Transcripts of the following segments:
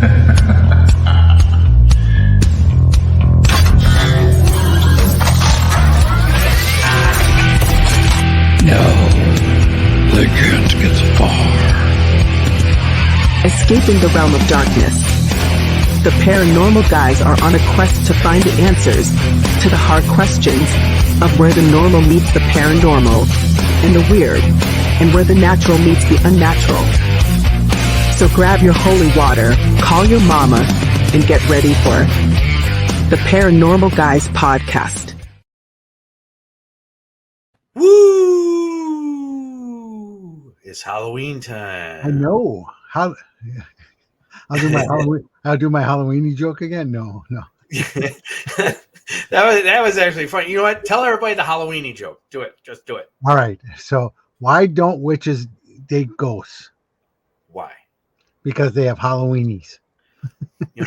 No, they can't get far. Escaping the realm of darkness, the paranormal guys are on a quest to find the answers to the hard questions of where the normal meets the paranormal and the weird, and where the natural meets the unnatural. So grab your holy water, call your mama, and get ready for the Paranormal Guys podcast. Woo! It's Halloween time. I know. I'll do my Halloweeny joke again. No. that was actually funny. You know what? Tell everybody the Halloweeny joke. Do it. Just do it. All right. So why don't witches date ghosts? Why? Because they have Halloweenies. You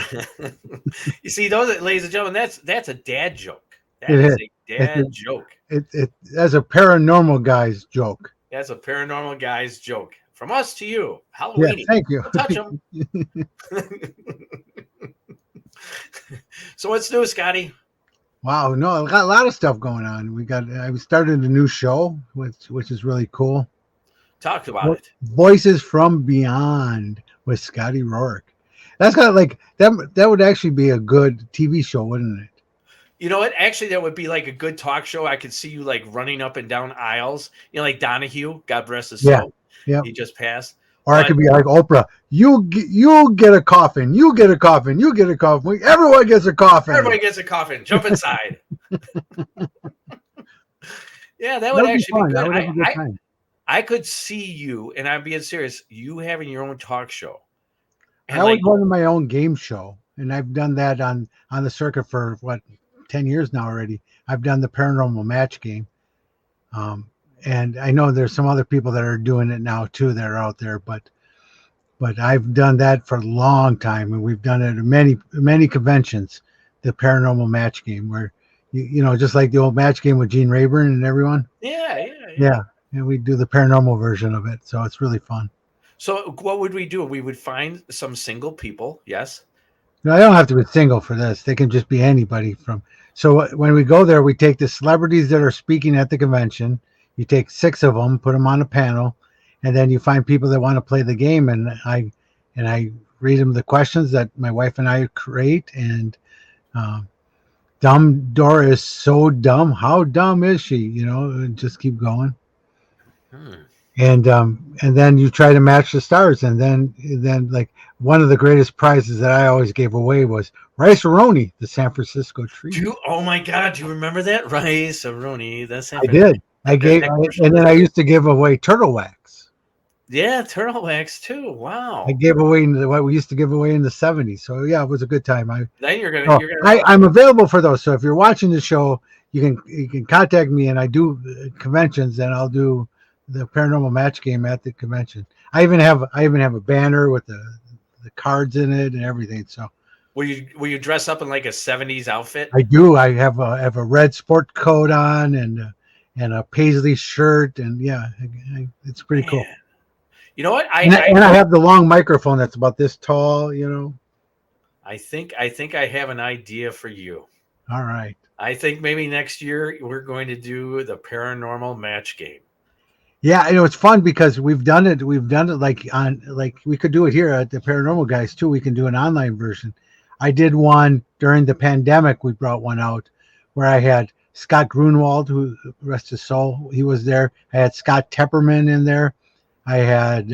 see, those, ladies and gentlemen, that's a dad joke. That It is is. a dad joke. That's a paranormal guy's joke. That's a paranormal guy's joke. From us to you. Halloween. Yeah, thank you. Touch them. So what's new, Scotty? Wow, no, I got a lot of stuff going on. I started a new show, which is really cool. Talk about it. Voices from Beyond with Scotty Rourke. That's got like that would actually be a good TV show, wouldn't it? You know what? Actually, that would be like a good talk show. I could see you like running up and down aisles. You know, like Donahue. God rest his soul. Yeah. He just passed. Or I could be like Oprah. You get a coffin. You get a coffin. You get a coffin. Everyone gets a coffin. Everybody gets a coffin. Jump inside. Yeah, that would actually be good. I could see you, and I'm being serious, you having your own talk show. And I always wanted my own game show, and I've done that on the circuit for 10 years now already. I've done the paranormal match game. And I know there's some other people that are doing it now too that are out there, but I've done that for a long time, and we've done it at many conventions, the paranormal match game, where you know, just like the old match game with Gene Rayburn and everyone. Yeah. And we do the paranormal version of it, so it's really fun. So what would we do? We would find some single people, yes? No, they don't have to be single for this. They can just be anybody from. So when we go there, we take the celebrities that are speaking at the convention. You take 6 of them, put them on a panel, and then you find people that want to play the game, and I read them the questions that my wife and I create. And Dumb Dora is so dumb. How dumb is she? You know, and just keep going. And then you try to match the stars, and then like one of the greatest prizes that I always gave away was Rice-A-Roni, the San Francisco treat. Oh my God, do you remember that? Rice-A-Roni, that's I did. And then I used to give away turtle wax. Yeah, turtle wax too. Wow. I gave away what we used to give away in the 70s. So yeah, it was a good time. I'm available for those. So if you're watching the show, you can contact me, and I do conventions, and I'll do the paranormal match game at the convention. I even have a banner with the cards in it and everything. So will you dress up in like a 70s outfit? I do. I have a red sport coat on and a paisley shirt, and yeah, it's pretty cool. You know what? I have the long microphone that's about this tall. You know. I think I have an idea for you. All right. I think maybe next year we're going to do the paranormal match game. Yeah, it's fun because we've done it like we could do it here at the Paranormal Guys too. We can do an online version. I did one during the pandemic. We brought one out where I had Scott Grunwald, who rest his soul, he was there. I had Scott Tepperman in there. I had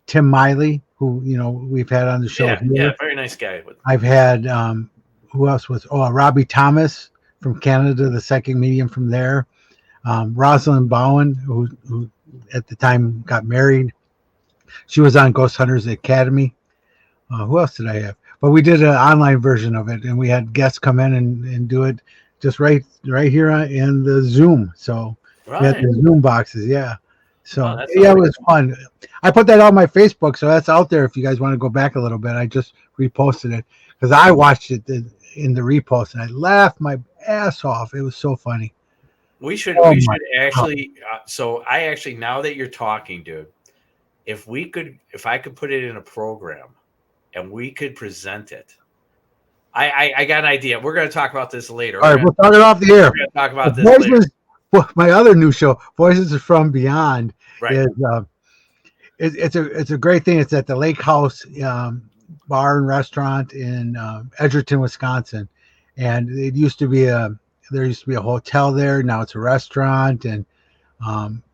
Tim Miley, who we've had on the show. Yeah, very nice guy. I've had who else was? Robbie Thomas from Canada, the psychic medium from there. Rosalind Bowen, who at the time got married. She was on Ghost Hunters Academy. Who else did I have? But we did an online version of it, and we had guests come in and do it just right here in the Zoom. So we had the Zoom boxes, yeah. So it was fun. I put that on my Facebook, so that's out there if you guys want to go back a little bit. I just reposted it because I watched it in the repost, and I laughed my ass off. It was so funny. We should actually. So I actually, now that you're talking, dude, if I could put it in a program and we could present it. I got an idea. We're going to talk about this later. All right, we'll talk it off the air. We're going to talk about this later. Voices, well, my other new show, Voices from Beyond, Right. it's a great thing. It's at the Lake House Bar and Restaurant in Edgerton, Wisconsin, and there used to be a hotel there. Now it's a restaurant, and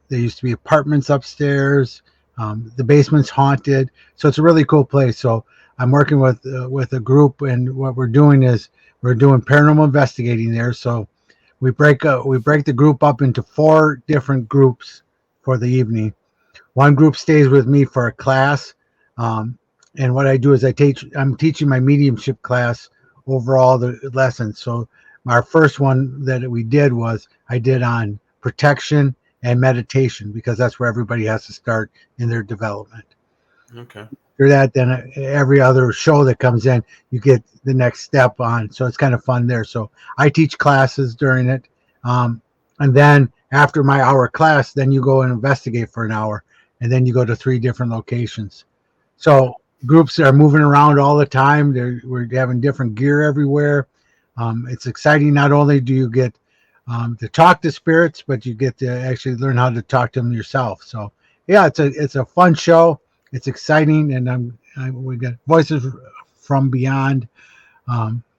there used to be apartments upstairs. The basement's haunted, so it's a really cool place. So I'm working with a group, and what we're doing is we're doing paranormal investigating there. So we break the group up into 4 different groups for the evening. One group stays with me for a class, and what I do is I'm teaching my mediumship class over all the lessons. So our first one that we did was I did on protection and meditation, because that's where everybody has to start in their development. Okay. After that, then every other show that comes in, you get the next step on. So it's kind of fun there. So I teach classes during it. And then after my hour class, then you go and investigate for an hour. And then you go to 3 different locations. So groups are moving around all the time. We're having different gear everywhere. It's exciting. Not only do you get to talk to spirits, but you get to actually learn how to talk to them yourself. So yeah, it's a fun show. It's exciting, and we got Voices from Beyond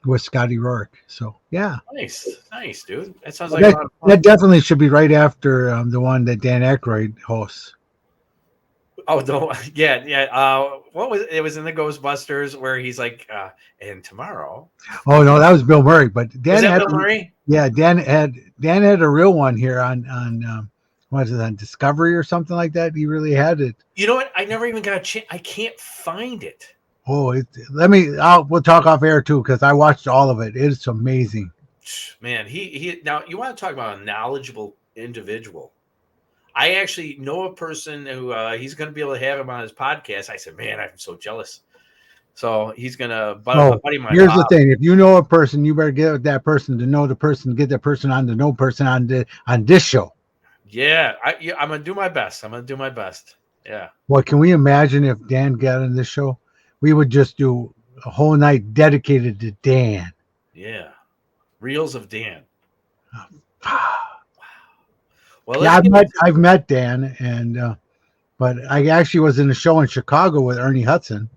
with Scotty Rourke. So yeah, nice, dude. That sounds like a lot of fun. That definitely should be right after the one that Dan Aykroyd hosts. Oh no, yeah. What was it? Was in the Ghostbusters where he's like, and tomorrow. Oh no, that was Bill Murray. But Dan had Bill Murray? Yeah, Dan had a real one here on what is it, on Discovery or something like that. He really had it. You know what? I never even got a chance. I can't find it. Oh, we'll talk off air too, because I watched all of it. It's amazing. Man, he now you want to talk about a knowledgeable individual. I actually know a person who he's going to be able to have him on his podcast. I said, man, I'm so jealous. So he's going to buddy my Here's Bob. the thing. If you know a person, you better get that person to know the person, get that person on to know person on this show. Yeah, I'm going to do my best. Yeah. Well, can we imagine if Dan got on this show? We would just do a whole night dedicated to Dan. Yeah. Reels of Dan. Well, yeah, I've met Dan, and but I actually was in a show in Chicago with Ernie Hudson,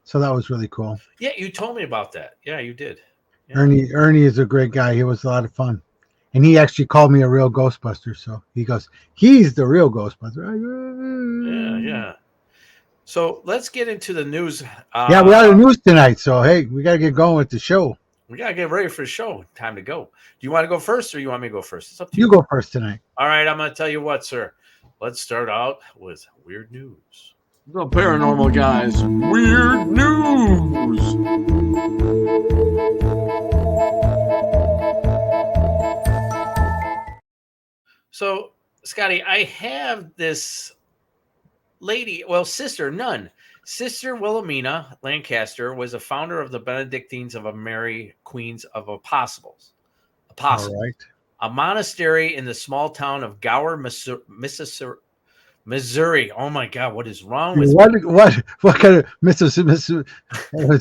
so that was really cool. Yeah, you told me about that. Yeah, you did. Yeah. Ernie is a great guy. He was a lot of fun, and he actually called me a real Ghostbuster. So he goes, he's the real Ghostbuster. Yeah. So let's get into the news. Yeah, we have the news tonight. So hey, we gotta get going with the show. We gotta get ready for the show. Time to go. Do you want to go first, or you want me to go first? It's up to you. You go first tonight. All right, I'm gonna tell you what, sir. Let's start out with weird news. The Paranormal Guys. Weird news. So, Scotty, I have this lady, sister, nun. Sister Wilhelmina Lancaster was a founder of the Benedictines of Mary, Queens of Apostles. All right. A monastery in the small town of Gower, Missouri. Oh my God, what is wrong with what kind of Mississippi? All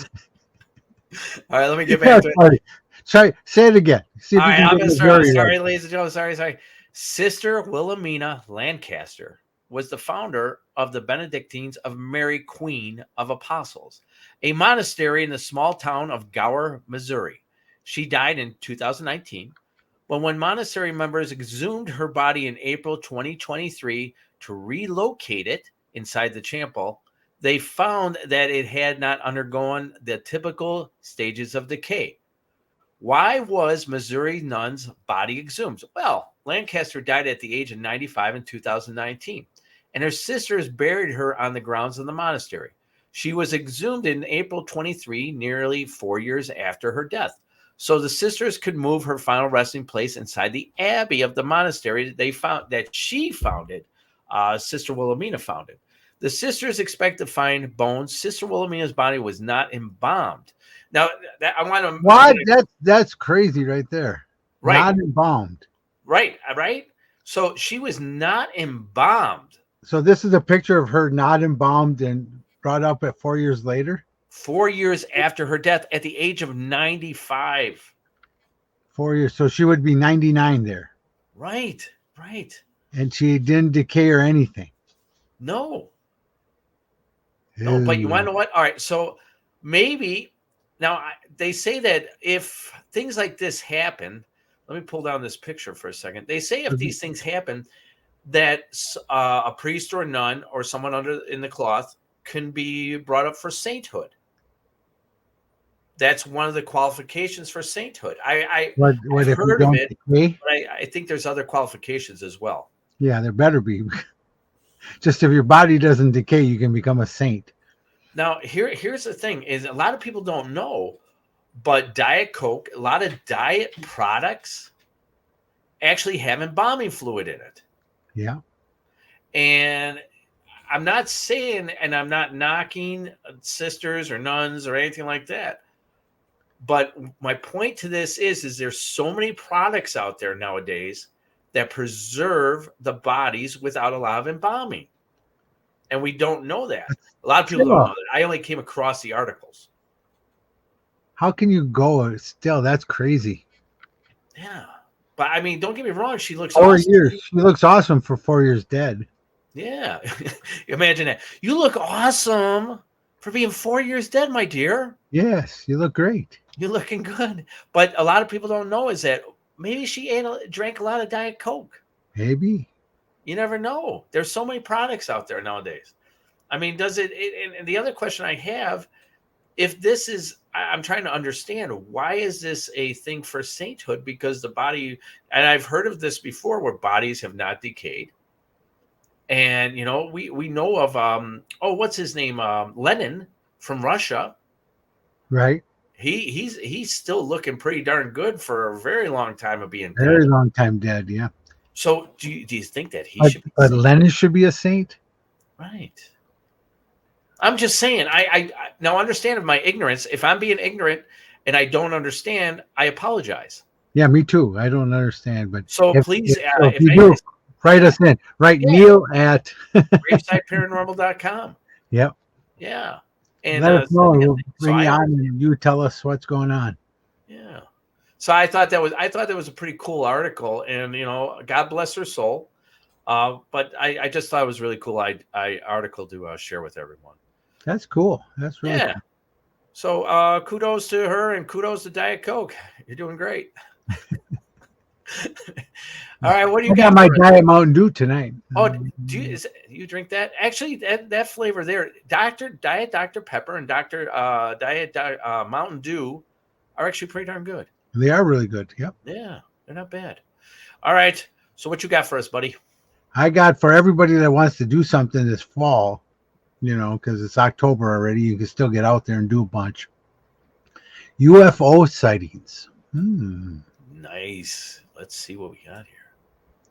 right, let me get back to it. Say it again. See if All right, I'm gonna start. Sorry, right. ladies and gentlemen. Sorry. Sister Wilhelmina Lancaster was the founder of the Benedictines of Mary, Queen of Apostles, a monastery in the small town of Gower, Missouri. She died in 2019. When monastery members exhumed her body in April 2023 to relocate it inside the chapel, they found that it had not undergone the typical stages of decay. Why was Missouri nun's body exhumed? Well, Lancaster died at the age of 95 in 2019, and her sisters buried her on the grounds of the monastery. She was exhumed in April 23, nearly 4 years after her death. So the sisters could move her final resting place inside the abbey of the monastery that she founded. Sister Wilhelmina founded. The sisters expect to find bones. Sister Wilhelmina's body was not embalmed. Now, I want to. What? That's crazy right there. Right. Not embalmed. Right. So she was not embalmed. So this is a picture of her not embalmed and brought up at 4 years later. 4 years after her death at the age of 95. 4 years. So she would be 99 there. Right. And she didn't decay or anything. No, but you want to know what? All right, so maybe now they say that if things like this happen, let me pull down this picture for a second. They say if these things happen, that a priest or a nun or someone in the cloth can be brought up for sainthood. That's one of the qualifications for sainthood. I've heard of it, but I think there's other qualifications as well. Yeah, there better be. Just if your body doesn't decay, you can become a saint. Now, here's the thing: is a lot of people don't know, but Diet Coke, a lot of diet products, actually have embalming fluid in it. Yeah. And I'm not saying, and I'm not knocking sisters or nuns or anything like that. But my point to this is there's so many products out there nowadays that preserve the bodies without a lot of embalming. And we don't know that. A lot of people don't know that. I only came across the articles. How can you go still? That's crazy. Yeah. But I mean, don't get me wrong. She looks 4 awesome. years. She looks awesome for 4 years dead. Yeah. Imagine that. You look awesome for being 4 years dead, my dear. Yes, you look great. You're looking good. But a lot of people don't know is that maybe she drank a lot of Diet Coke. Maybe. You never know. There's so many products out there nowadays. I mean, does it and the other question I have, if this is, I'm trying to understand, why is this a thing for sainthood? Because the body, and I've heard of this before, where bodies have not decayed. And, you know, we know of, what's his name? Lenin from Russia. Right. He's still looking pretty darn good for a very long time of being very dead. long time dead. Yeah. So do you think that he should be? But Lenin should be a saint? Right. I'm just saying, I now understand my ignorance. If I'm being ignorant and I don't understand, I apologize. Yeah, me too. I don't understand. But so please, if you do, write us in. Write Neal at gravesideparanormal.com. Yep. Yeah. And let us know. We'll bring you on and you tell us what's going on. Yeah. So I thought that was a pretty cool article, and you know, God bless her soul. But I just thought it was really cool. Article to share with everyone. That's cool. That's really cool. So kudos to her and kudos to Diet Coke. You're doing great. All right, what do you got? I got my Diet Mountain Dew tonight. Oh, do you drink that? Actually, that flavor there, Diet Dr. Pepper and Diet Mountain Dew are actually pretty darn good. They are really good. Yep. Yeah, they're not bad. All right, so what you got for us, buddy? I got, for everybody that wants to do something this fall, you know, because it's October already, you can still get out there and do a bunch. UFO sightings. Nice. Let's see what we got here.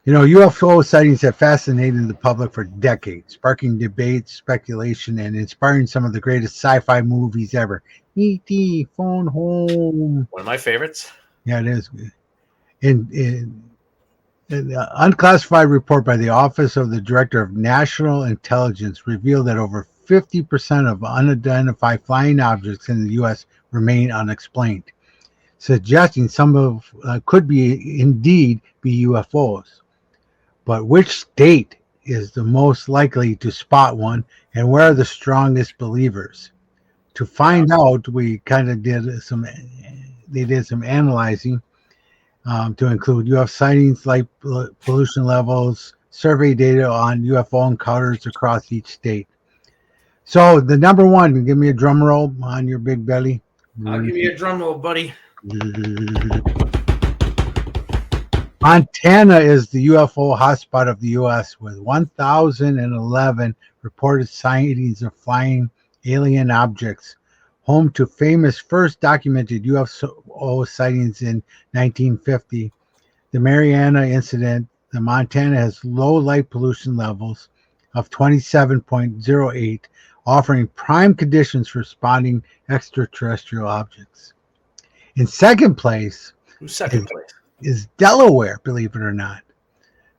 You know, UFO sightings have fascinated the public for decades, sparking debate, speculation, and inspiring some of the greatest sci-fi movies ever. E.T., Phone Home. One of my favorites. Yeah, it is. In an unclassified report by the Office of the Director of National Intelligence revealed that over 50% of unidentified flying objects in the U.S. remain unexplained, suggesting some of could be indeed be UFOs. But which state is the most likely to spot one, and where are the strongest believers? To find out, we kind of did some analyzing to include UFO sightings, light pollution levels, survey data on UFO encounters across each state. So the number one, give me a drum roll on your big belly. I'll give you a drum roll, buddy. Montana is the UFO hotspot of the U.S. with 1,011 reported sightings of flying alien objects, home to famous first documented UFO sightings in 1950. The Mariana incident, the Montana has low light pollution levels of 27.08, offering prime conditions for spotting extraterrestrial objects. In second place, is Delaware, believe it or not.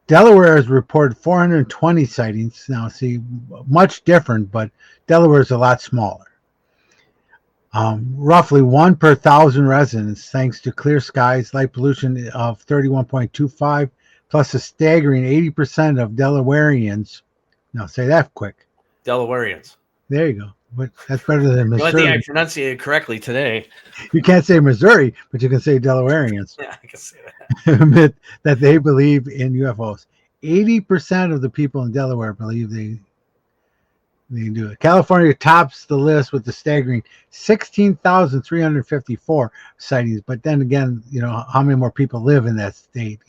Delaware has reported 420 sightings. Now, see, much different, but Delaware is a lot smaller. Roughly 1 per 1,000 residents, thanks to clear skies, light pollution of 31.25, plus a staggering 80% of Delawareans. Now say that quick. Delawareans. There you go. But that's better than The only thing I Missouri. pronunciated correctly today. You can't say Missouri, but you can say Delawareans. Yeah, I can say that. Admit that they believe in UFOs. 80% of the people in Delaware believe they do it. California tops the list with the staggering 16,354 sightings. But then again, how many more people live in that state,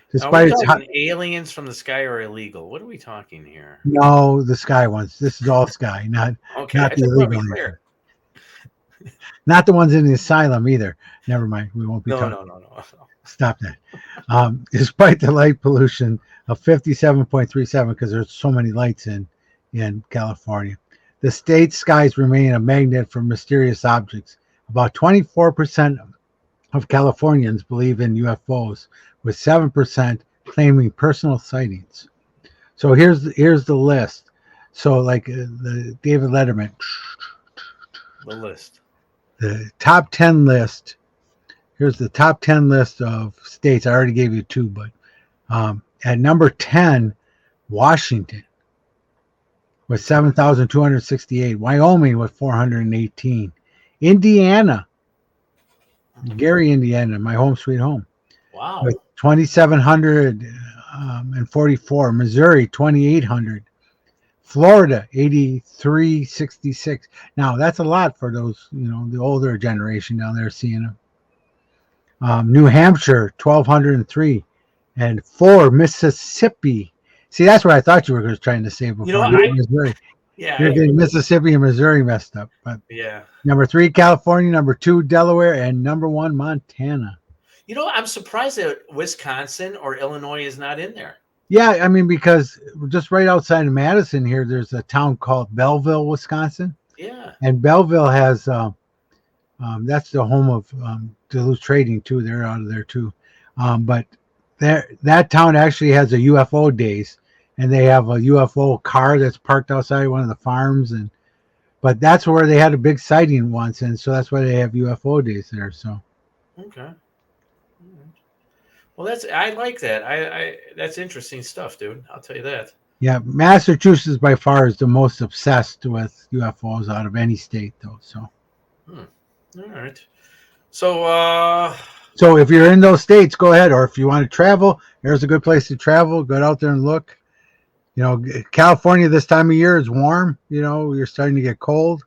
Despite its aliens from the sky are illegal. What are we talking here? No, the sky ones. This is all sky, not okay. the illegal. Not the ones in the asylum either. Never mind. We won't be talking. No. Stop that. Despite the light pollution of 57.37, because there's so many lights in California, the state's skies remain a magnet for mysterious objects. About 24% of Californians believe in UFOs, with 7% claiming personal sightings. So here's the list. So like the David Letterman, the list, the top 10 list. Here's the top 10 list of states. I already gave you 2, but at number 10, Washington with 7,268. Wyoming with 418. Indiana, Gary, Indiana, my home sweet home. Wow. With 2,744. Missouri, 2,800. Florida, 8,366. Now, that's a lot for those, the older generation down there seeing them. New Hampshire, 1,203. And 4, Mississippi. See, that's what I thought you were trying to say before. Missouri. Yeah. You're getting Mississippi and Missouri messed up. But yeah. Number 3, California. Number 2, Delaware. And number 1, Montana. I'm surprised that Wisconsin or Illinois is not in there. Yeah, I mean, because just right outside of Madison here, there's a town called Belleville, Wisconsin. Yeah. And Belleville has, that's the home of Duluth Trading, too. They're out of there, too. But that town actually has a UFO days, and they have a UFO car that's parked outside one of the farms. But that's where they had a big sighting once, and so that's why they have UFO days there. So. Okay. Well, I like that. I that's interesting stuff, dude. I'll tell you that. Yeah, Massachusetts by far is the most obsessed with UFOs out of any state, though. So. All right. So if you're in those states, go ahead. Or if you want to travel, here's a good place to travel. Go out there and look. California this time of year is warm. You're starting to get cold.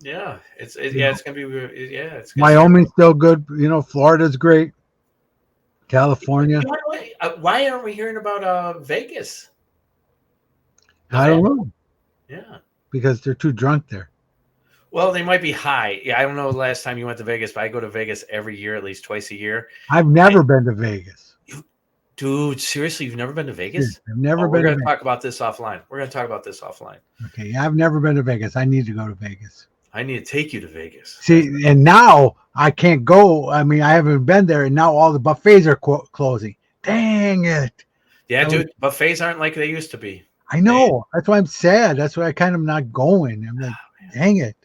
Yeah, it's gonna be it's Wyoming's still good. Florida's great. California. Why aren't we hearing about Vegas? I don't know. Yeah, because they're too drunk there. Well, they might be high. Yeah, I don't know the last time you went to Vegas, but I go to Vegas every year, at least twice a year. I've never been to Vegas. Dude, seriously, you've never been to Vegas? I've never been. We're going to talk about this offline. Okay, yeah, I've never been to Vegas. I need to go to Vegas. I need to take you to Vegas. See, and now I can't go. I mean, I haven't been there, and now all the buffets are closing. Dang it. Yeah, dude, buffets aren't like they used to be. I know. That's why I'm sad. That's why I kind of not going. I'm like, dang it.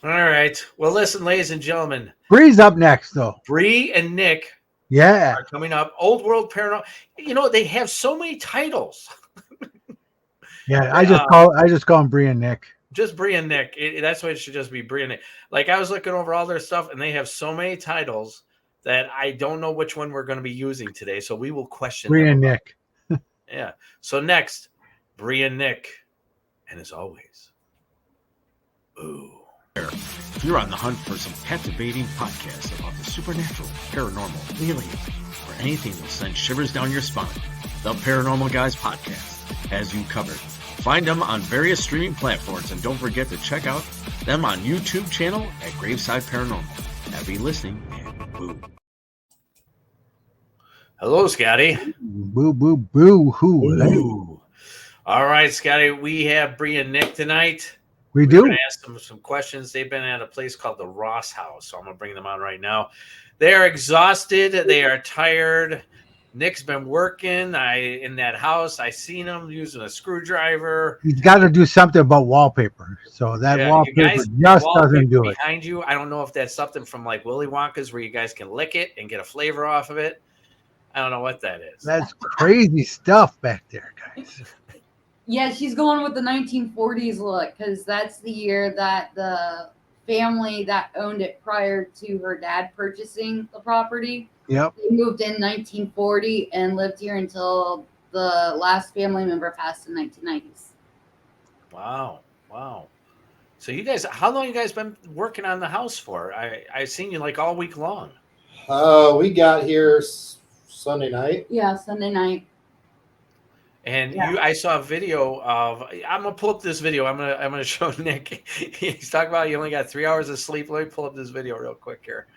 All right. Well, listen, ladies and gentlemen. Brie's up next, though. Brie and Nick are coming up. Olde World Paranormal. They have so many titles. Yeah, I just call them Brie and Nick. Just Brie and Nick. That's why it should just be Brie and Nick. Like, I was looking over all their stuff, and they have so many titles that I don't know which one we're going to be using today. So we will question Brie and Nick. Yeah. So next, Brie and Nick. And as always, ooh. If you're on the hunt for some captivating podcasts about the supernatural, paranormal, aliens, or anything that'll send shivers down your spine, the Paranormal Guys Podcast has you covered. Find them on various streaming platforms, and don't forget to check out them on YouTube channel at Graveside Paranormal. Happy listening, and boo. Hello, Scotty. Boo, boo, boo, hoo. All right, Scotty, we have Brie and Nick tonight. We're going do. to ask them some questions. They've been at a place called the Ross House, so I'm going to bring them on right now. They are exhausted. They are tired. Nick's been working in that house. I seen him using a screwdriver. He's got to do something about wallpaper. So that Yeah, you wallpaper guys, just wallpaper doesn't do it. behind you. I don't know if that's something from like Willy Wonka's where you guys can lick it and get a flavor off of it. I don't know what that is. That's crazy stuff back there, guys. Yeah, she's going with the 1940s look because that's the year that the family that owned it prior to her dad purchasing the property. Yep. They moved in 1940 and lived here until the last family member passed in 1990s. Wow. So you guys, how long you guys been working on the house for? I've seen you like all week long. We got here Sunday night. Yeah, Sunday night. And I saw a video of. I'm gonna pull up this video. I'm gonna show Nick. He's talking about you only got 3 hours of sleep. Let me pull up this video real quick here.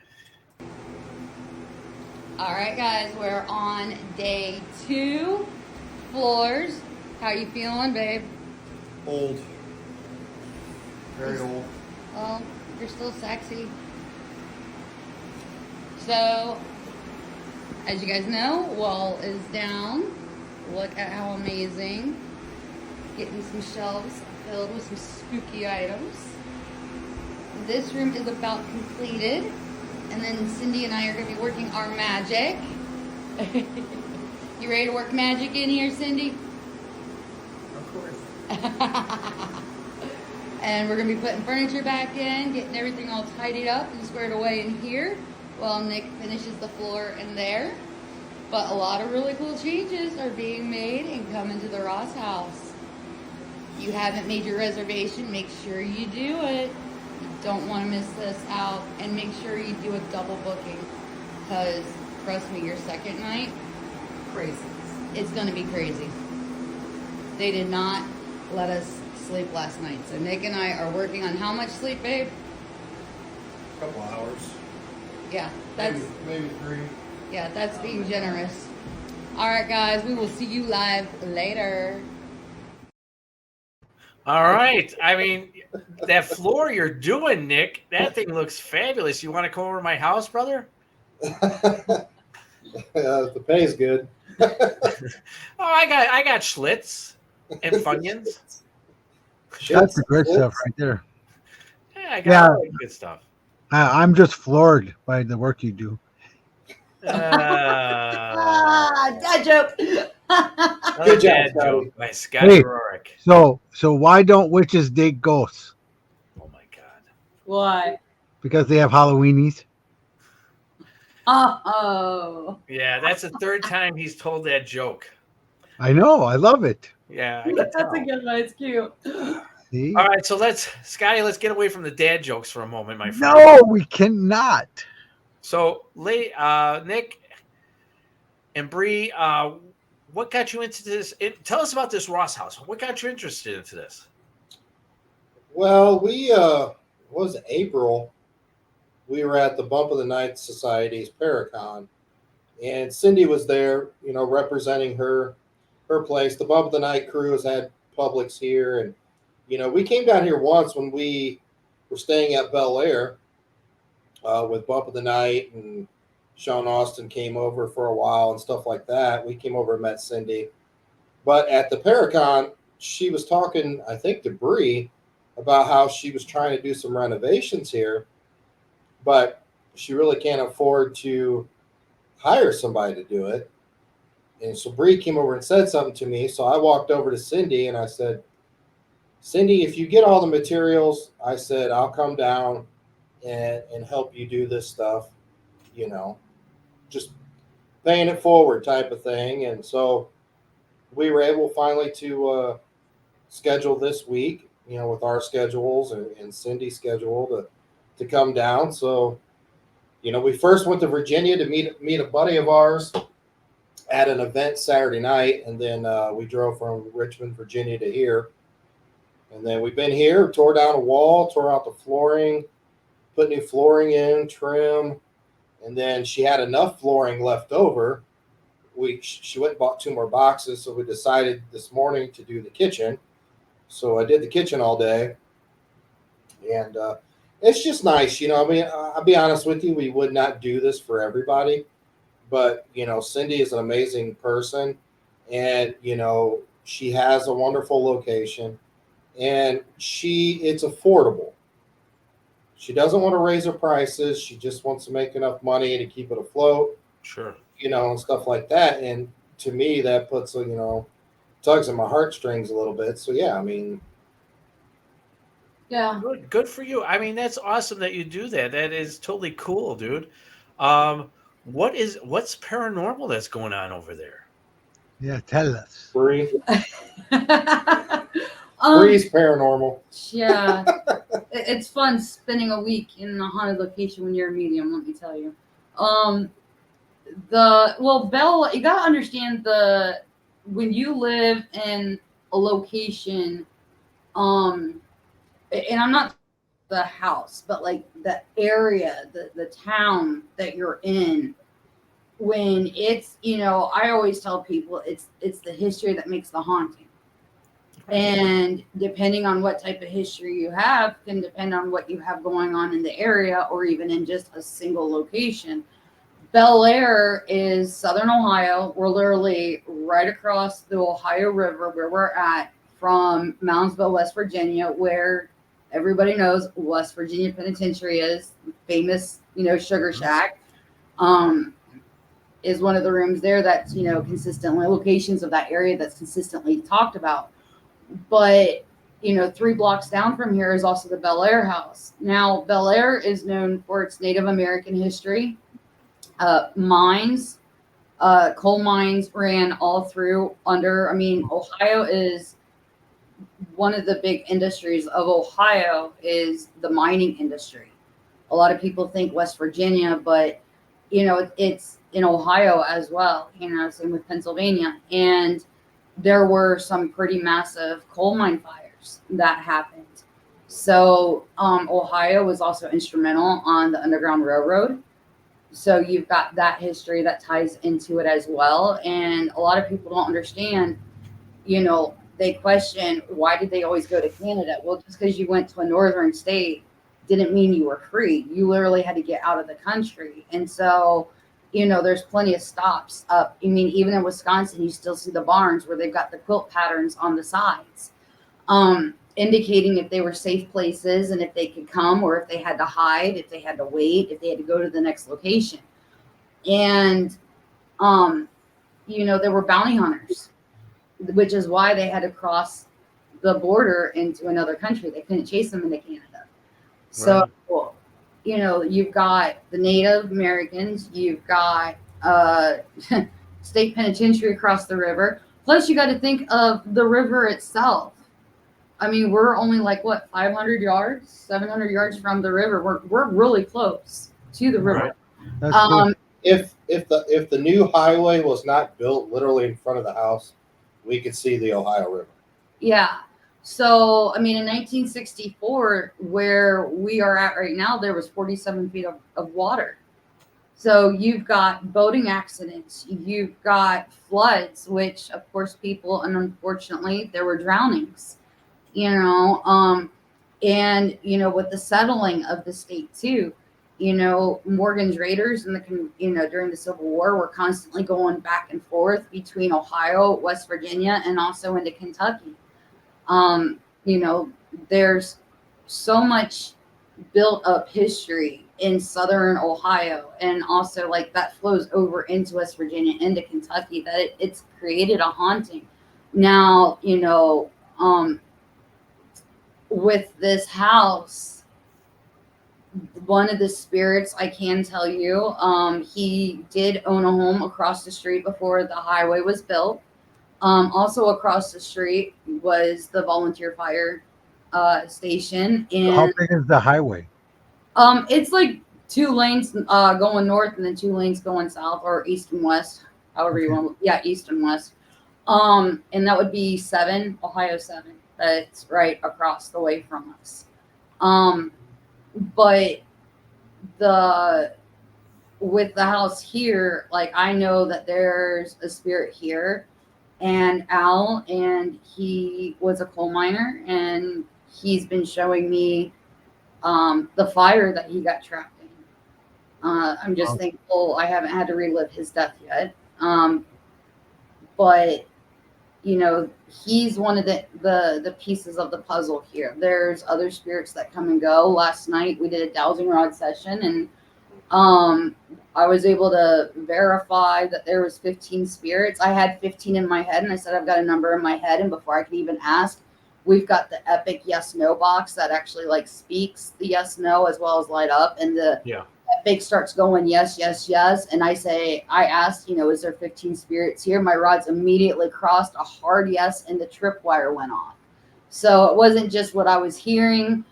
All right, guys, we're on day 2. Floors. How you feeling, babe? Old. Very old. Well, you're still sexy. So, as you guys know, wall is down. Look at how amazing. Getting some shelves filled with some spooky items. This room is about completed. And then Cindy and I are going to be working our magic. You ready to work magic in here, Cindy? Of course. And we're going to be putting furniture back in, getting everything all tidied up and squared away in here while Nick finishes the floor in there. But a lot of really cool changes are being made and coming to the Ross house. If you haven't made your reservation, make sure you do it. You don't want to miss this out. And make sure you do a double booking. Because, trust me, your second night, Crazy. it's going to be crazy. They did not let us sleep last night. So Nick and I are working on how much sleep, babe? A couple hours. Yeah, that's... Maybe 3. Yeah, that's being generous. All right, guys, we will see you live later. All right. I mean, that floor you're doing, Nick, that thing looks fabulous. You want to come over to my house, brother? The pay's good. Oh, I got Schlitz and Funyuns. That's the great stuff right there. Yeah, I got all that good stuff. I'm just floored by the work you do. Dad joke. Good job, Dad Scotty. joke by Scotty Hey. Rorick. So why don't witches dig ghosts? Oh my God. Why? Because they have Hallowienies. Oh. Yeah, that's the third time he's told that joke. I know. I love it. Yeah, I can That's tell. a good one. It's cute. See? All right, so Scotty, let's get away from the dad jokes for a moment, my friend. No, we cannot. So, Nick and Brie, what got you into this? Tell us about this Ross house. What got you interested into this? Well, was April. We were at the Bump of the Night Society's Paracon, and Cindy was there, representing her place. The Bump of the Night crew has had Publix here, and we came down here once when we were staying at Bellaire with Bump of the Night, and Sean Austin came over for a while and stuff like that. We came over and met Cindy. But at the Paracon, she was talking, I think, to Brie about how she was trying to do some renovations here, but she really can't afford to hire somebody to do it. And so Brie came over and said something to me. So I walked over to Cindy and I said, Cindy, if you get all the materials, I said, I'll come down and help you do this stuff, just paying it forward type of thing. And so we were able finally to schedule this week, with our schedules and Cindy's schedule to come down. So, we first went to Virginia to meet a buddy of ours at an event Saturday night. And then we drove from Richmond, Virginia to here. And then we've been here, tore down a wall, tore out the flooring, put new flooring in, trim. And then she had enough flooring left over. She went and bought 2 more boxes. So we decided this morning to do the kitchen. So I did the kitchen all day. And it's just nice. I'll be honest with you, we would not do this for everybody. but Cindy is an amazing person, and she has a wonderful location, and it's affordable. She doesn't want to raise her prices. She just wants to make enough money to keep it afloat, Sure. and stuff like that. And to me, that puts tugs at my heartstrings a little bit. So yeah, I mean, Yeah. Good for you. I mean, that's awesome that you do that. That is totally cool, dude. What's paranormal that's going on over there? Yeah, tell us. Bree, um, Bree's paranormal. yeah, it's fun spending a week in a haunted location when you're a medium. Let me tell you. Belle, you gotta understand when you live in a location, and I'm not the house, but like the area, the town that you're in. When it's, I always tell people it's the history that makes the haunting. And depending on what type of history you have can depend on what you have going on in the area or even in just a single location. Bellaire is Southern Ohio. We're literally right across the Ohio River where we're at from Moundsville, West Virginia, where everybody knows West Virginia Penitentiary is famous, Sugar Shack. Is one of the rooms there that's, consistently locations of that area that's consistently talked about. But, 3 blocks down from here is also the Bellaire house. Now, Bellaire is known for its Native American history. Mines, coal mines ran all through Ohio is one of the big industries of Ohio is the mining industry. A lot of people think West Virginia, but, it's in Ohio as well, same with Pennsylvania. And there were some pretty massive coal mine fires that happened. So Ohio was also instrumental on the Underground Railroad. So you've got that history that ties into it as well. And a lot of people don't understand, they question, why did they always go to Canada? Well, just because you went to a northern state didn't mean you were free. You literally had to get out of the country. And so, there's plenty of stops up. Even in Wisconsin, you still see the barns where they've got the quilt patterns on the sides, indicating if they were safe places and if they could come or if they had to hide, if they had to wait, if they had to go to the next location. And, there were bounty hunters, which is why they had to cross the border into another country. They couldn't chase them into Canada. So, you've got the Native Americans, you've got state penitentiary across the river. Plus, you got to think of the river itself. We're only 500 yards, 700 yards from the river. We're really close to the river. Right. That's cool. If the new highway was not built literally in front of the house, we could see the Ohio River. Yeah. So, in 1964, where we are at right now, there was 47 feet of water. So you've got boating accidents, you've got floods, which of course and unfortunately there were drownings, and, with the settling of the state too, Morgan's Raiders during the Civil War were constantly going back and forth between Ohio, West Virginia, and also into Kentucky. There's so much built up history in Southern Ohio, and also that flows over into West Virginia, into Kentucky, that it's created a haunting. Now, with this house, one of the spirits, I can tell you, he did own a home across the street before the highway was built. Also across the street was the volunteer fire station. And How big is the highway? It's 2 lanes going north and then 2 lanes going south, or east and west, however you want. Yeah, east and west. And that would be Ohio 7. That's right across the way from us. But with the house here, I know that there's a spirit here. And Al, and he was a coal miner, and he's been showing me the fire that he got trapped in. I'm just thankful I haven't had to relive his death yet. But you know, he's one of the pieces of the puzzle here. There's other spirits that come and go. Last night we did a dowsing rod session, and I was able to verify that there was 15 spirits. I had 15 in my head, and I said I've got a number in my head, and before I could even ask, we've got the epic yes no box that actually like speaks the yes no as well as light up, and the epic starts going yes yes yes, and I asked, you know, is there 15 spirits here? My rods immediately crossed a hard yes, and the tripwire went off. So it wasn't just what I was hearing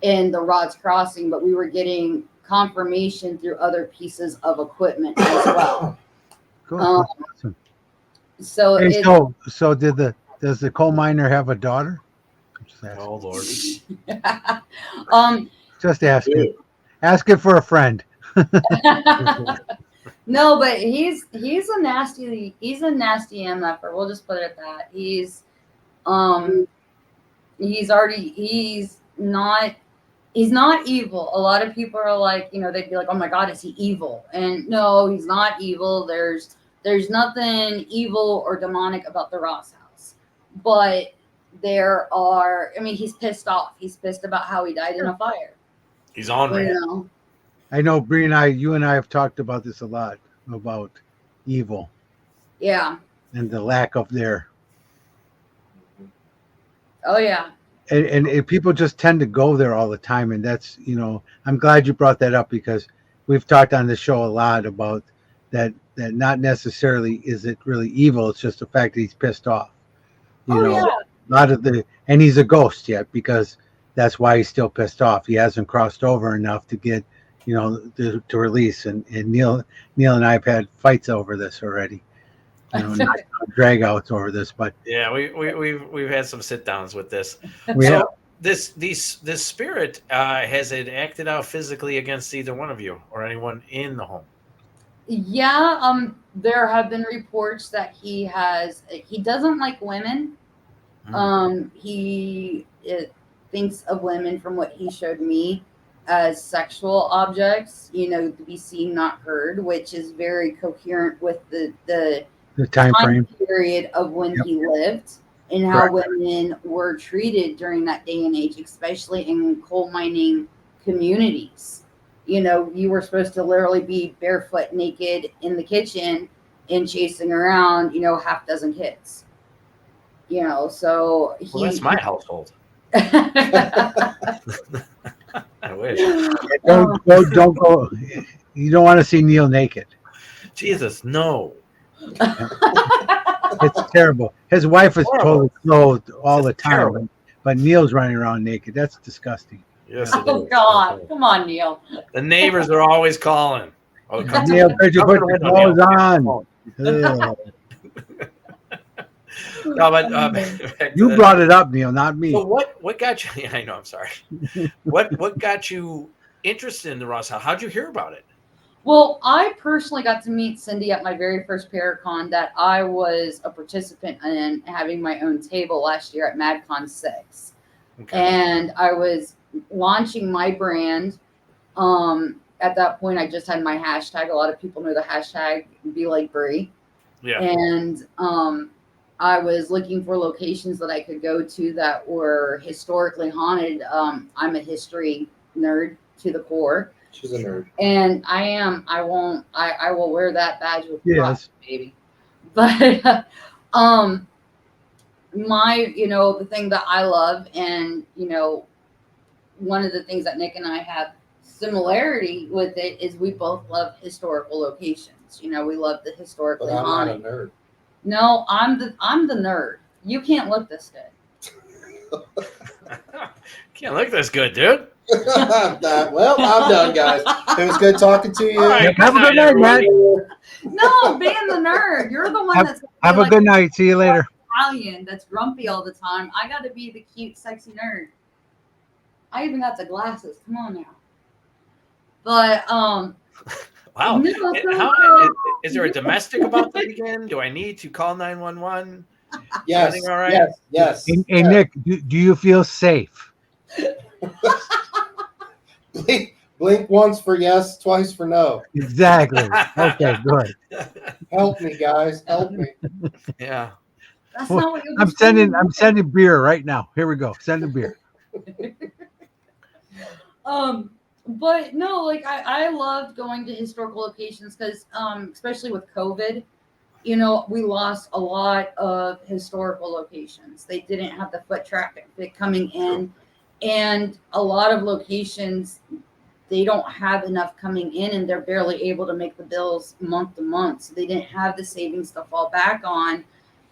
in the rods crossing, but we were getting confirmation through other pieces of equipment as well. Cool. Awesome. So hey, so does the coal miner have a daughter? Oh Lord. Just ask it for a friend. No, but he's a nasty MFer. We'll just put it at that. He's not evil. A lot of people are like, you know, they'd be like, oh my God, is he evil? And no, he's not evil. There's nothing evil or demonic about the Ross house. But he's pissed off. He's pissed about how he died in a fire. He's ornery. You know? I know, Brie you and I have talked about this a lot, about evil. Yeah. And the lack of there. Oh, yeah. And people just tend to go there all the time. And that's, you know, I'm glad you brought that up, because we've talked on the show a lot about that not necessarily is it really evil. It's just the fact that he's pissed off. You know, yeah. A lot of and he's a ghost yet, because that's why he's still pissed off. He hasn't crossed over enough to get, you know, to release. And Neil and I have had fights over this already. You know, not drag outs over this, but yeah, we've had some sit downs with this. This spirit has it acted out physically against either one of you or anyone in the home? Yeah, there have been reports that he doesn't like women. He thinks of women, from what he showed me, as sexual objects, you know, to be seen, not heard, which is very coherent with the time frame period of when he lived and how women were treated during that day and age, especially in coal mining communities. You know, you were supposed to literally be barefoot, naked in the kitchen and chasing around, you know, half dozen kids. You know, so that's my household. I wish. Don't go. You don't want to see Neil naked. Jesus, no. It's terrible. His wife is totally clothed all the time, but Neil's running around naked. That's disgusting. Yes, oh God, come on, Neil. The neighbors are always calling. Oh, Neil, could you put your clothes on? No, but you brought it up, Neil, not me. So what got you? Yeah, I know. I'm sorry. What got you interested in the Ross house? How'd you hear about it? Well, I personally got to meet Cindy at my very first Paracon that I was a participant in, having my own table last year at MadCon 6. Okay. And I was launching my brand. At that point, I just had my hashtag. A lot of people know the hashtag Be Like Brie. Yeah. And I was looking for locations that I could go to that were historically haunted. I'm a history nerd to the core. She's a nerd. And I am. I will wear that badge with pride, baby. But the thing that I love, and one of the things that Nick and I have similarity with it is we both love historical locations. We love the historically haunted. I'm not a nerd. No, I'm the nerd. You can't look this good. Can't look this good, dude. Well, I'm done, guys. It was good talking to you. Right, have a good night, man. No, being the nerd. You're the one that's have a good night. See you later. Italian that's grumpy all the time. I got to be the cute, sexy nerd. I even got the glasses. Come on now. But wow. Is there a domestic about that again? Do I need to call 911? Yes. Everything all right? Yes. Hey, Nick, do you feel safe? Blink once for yes, twice for no. Exactly. Okay, good. Help me, guys. Help me. Yeah. That's not what you'll I'm be saying. sending beer right now. Here we go. Send the beer. But no, like I loved going to historical locations because especially with COVID, you know, we lost a lot of historical locations. They didn't have the foot traffic coming in, and a lot of locations they don't have enough coming in, and they're barely able to make the bills month to month. So they didn't have the savings to fall back on,